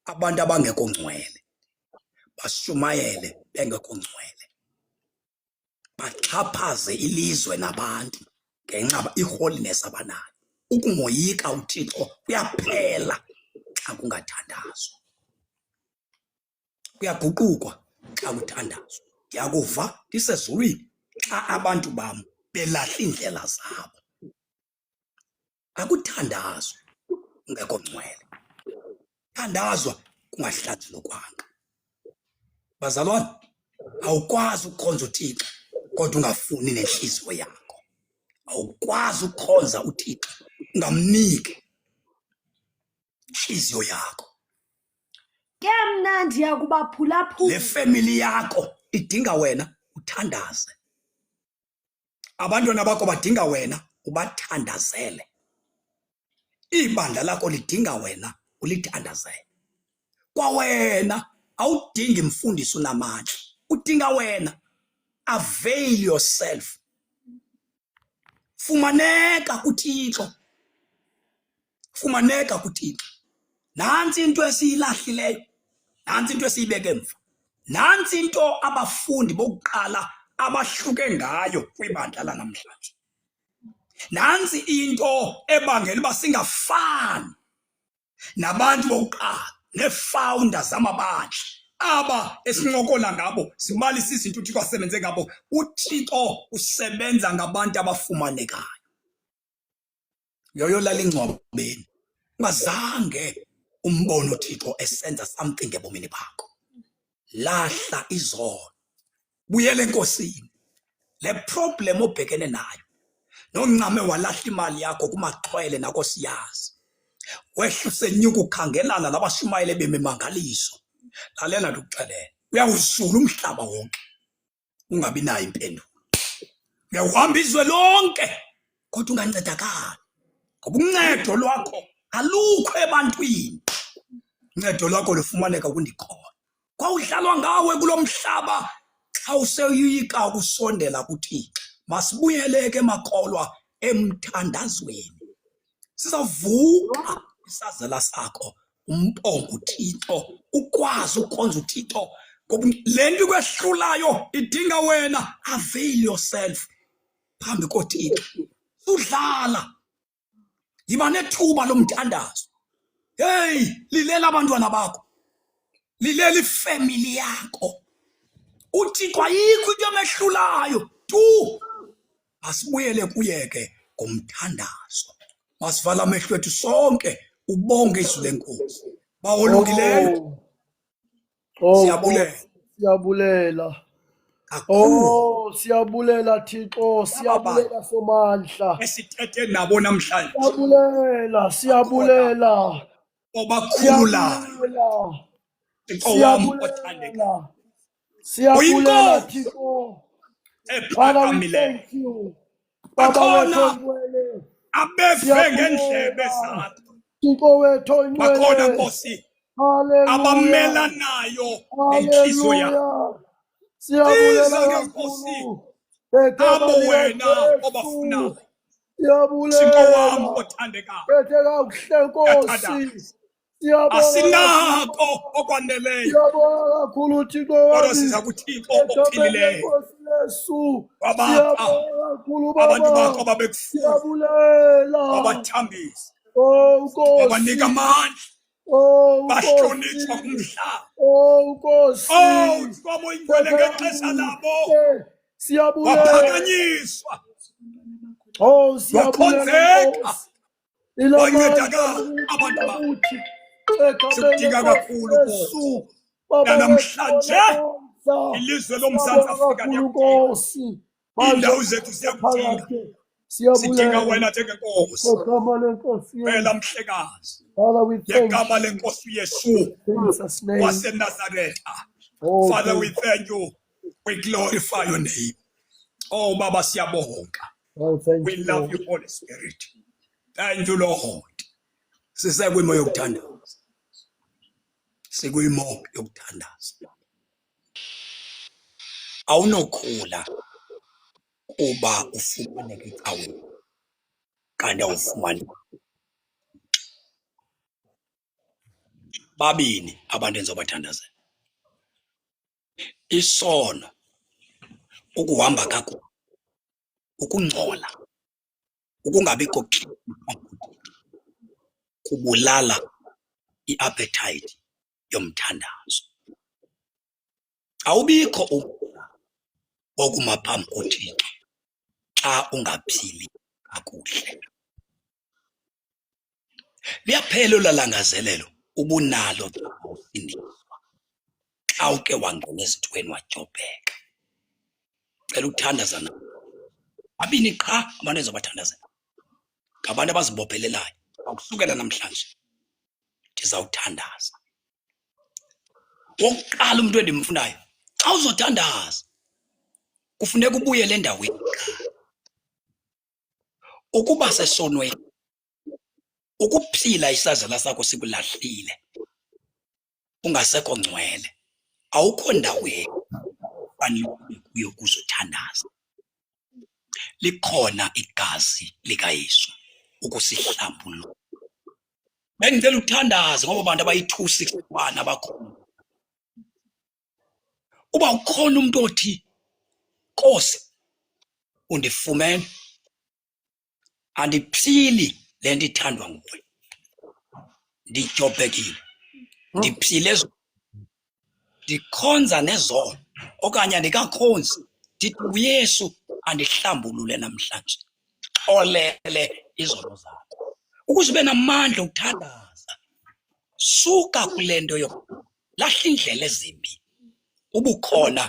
abantu abangekho ngcwele bashumayele bengekho ngcwele baxhaphaze ilizwe nabantu ngenxa i-holiness abanayo ukungoyika uThixo kuyaphela xa kungathandazwa kuyaguqukwa xa kuthandazwa ndiyakuva ndisezulwini xa abantu bam belahla iindlela zabo akuthandazwa ungekho ngcwele thandazwa kungahlanjulukwanga bazalwane awukwazi ukukhonza uThixo kodwa ungafuni nenhliziyo yakho awukwazi ukukhonza uThixo ungamniki inhliziyo yakho ke mna ndiya kubaphulaphula le family yakho idinga wena uthandaze abantwana bakho badinga wena ubathandazele ibandla lakho lidinga wena ulithandazele kwawena awudingi mfundisi unamandla udinga wena avail yourself. Fumaneka kuThixo. Fumaneka kuThixo. Nansi into esiyilahlileyo. Nansi into esiyibeke emva. Nansi into abafundi bokuqala abahluke ngayo kwibandla lanamhlanje. Nansi into ebangela uba singafani nabantu bokuqala ne-founders zamabandla aba esincokola ngabo sibalisa izinto uThixo asebenze ngabo. uThixo usebenza ngabantu abafumanekayo. Yoyolala ingcwabeni ungazange umbone uThixo esenza something ebomini bakho. Lahla izono, buyele enkosini. Le problem obhekene nayo noncame walahla imali yakho kumaxhwele nako siyazi. Wehla usenyuka ukhangelana labashumayeli bemimangaliso. Lalela ndokuxelela, uyawuzula umhlaba wonke ungabi nayo impendulo. Uyawuhamba izwe lonke kodwa ungancedakali ngoba uncedo lwakho alukho ebantwini. Uncedo lwakho lufumaneka kundikhona. Kwawudlalwa ngawe kulomhlaba xa useyika ukusondela kuThixo. Masibuyeleke emakholwa emthandazweni. Sizavuka isazela sakho umbongo uThixo, ukwazi ukonza uThixo ngoba le nto kwehlulayo idinga wena. Avail yourself phambi koThixo. Udlala yiba nethuba lomthandazo. Hey, lilela abantwana bakho, lilela ifamily yakho. uThixo ayikho into emehlulayo tu. Asibuyele kuye ke ngomthandazo. Masivala amehlo ethu sonke ubonge izwi lenkosi. Bawolukileyo siyabulela. Siyabulela. Kakhulu Siyabulela Thixo, siyabulela somandla. esithethe nabo namhlanje Siyabulela. obakhululayo. Thixo wam othandekayo, Siyabulela Thixo. Father, we ephakamileyo. thank you. Baba wethu Bakhona ongcwele. abeve ngendlebe zakho. Thixo wethu Bakhona ongcwele. Nkosi Hallelujah. abamelanayo nenhliziyo yakho. Hallelujah. Siyabulela Siza ke Nkosi kakhulu. abo wena obafunayo. Thixo wam Siyabulela. othandekayo, Bethe kakuhle Nkosi. uyathandaza. Siyabonga Asinako okwaneleyo Siyabonga kakhulu Thixo kodwa wami. siza kuThixo Egameni ophilileyo. leNkosi Yesu. Wabapha Siyabonga kakhulu abantu Baba. bakho babekufuna, Siyabulela. wabathambisa, Nkosi. wabanika amandla, bahlonitshwa Nkosi. kumhlaba. Nkosi. Thixo wam oyingcwele ngexesha labo Siyabulela. waphakanyiswa, Siyabulela wakhonzeka, Nkosi. wancedakala abantu bakho. Sikudinga kakhulu Nkosi. Nanamhlanje ilizwe loMzantsi Afrika liyakudinga. Iindawo zethu ziyakudinga. Sidinga wena njengenkosi. Phela mhlekazi, ngegama lenkosi uYesu waseNazaretha. Father, we thank you. We glorify your name. Oh Baba, siyabonga. We love you, Holy Spirit. Thank you, Lord. Sisekwimo yokuthandaza. Sikwimo yokuthandaza. Awunokhula kuba ufumaneka ecaweni kanti awufumani. Babini abantu endizobathandazela. Isono, ukuhamba kakubi, ukungcola, ukungabikho kubulala i-appetite yomthandazo. Awubikho okuma phambi koThixo xa ungaphili kakuhle. Liyaphela ulalangazelelo ubunalo xa usindiswa, xa uke wangena ezintweni watyobheka. Cela ukuthandaza na abini qha abantu endizobathandazela ngabantu abazibophelelayo. Ukusukela namhlanje ndizawuthandaza. Wokuqala umuntu endimfunayo, xa uzothandaza kufuneka ubuyele endaweni ekhaya. Ukuba sesonweni, ukuphila isazela sakho sikulahlile, ungasekho ngcwele, awukho ndaweni. kufanele kuyo kuzothandaza. Likhona igazi likaYesu ukusihlambulula. Bengicela ukuthandaza ngoba abantu abayi-261 abakhona. Uba ukhona umuntu othi Nkosi undifumene andiphili le nto ithandwa nguwe, ndityobhekile, ndiphile ndikhonza nezono okanye andikakhonzi, ndithi uYesu andihlambulule namhlanje, xolele izono zakho ukuze ube namandla okuthandaza. Suka kule nto lahla indlela ezimbi, ubukhona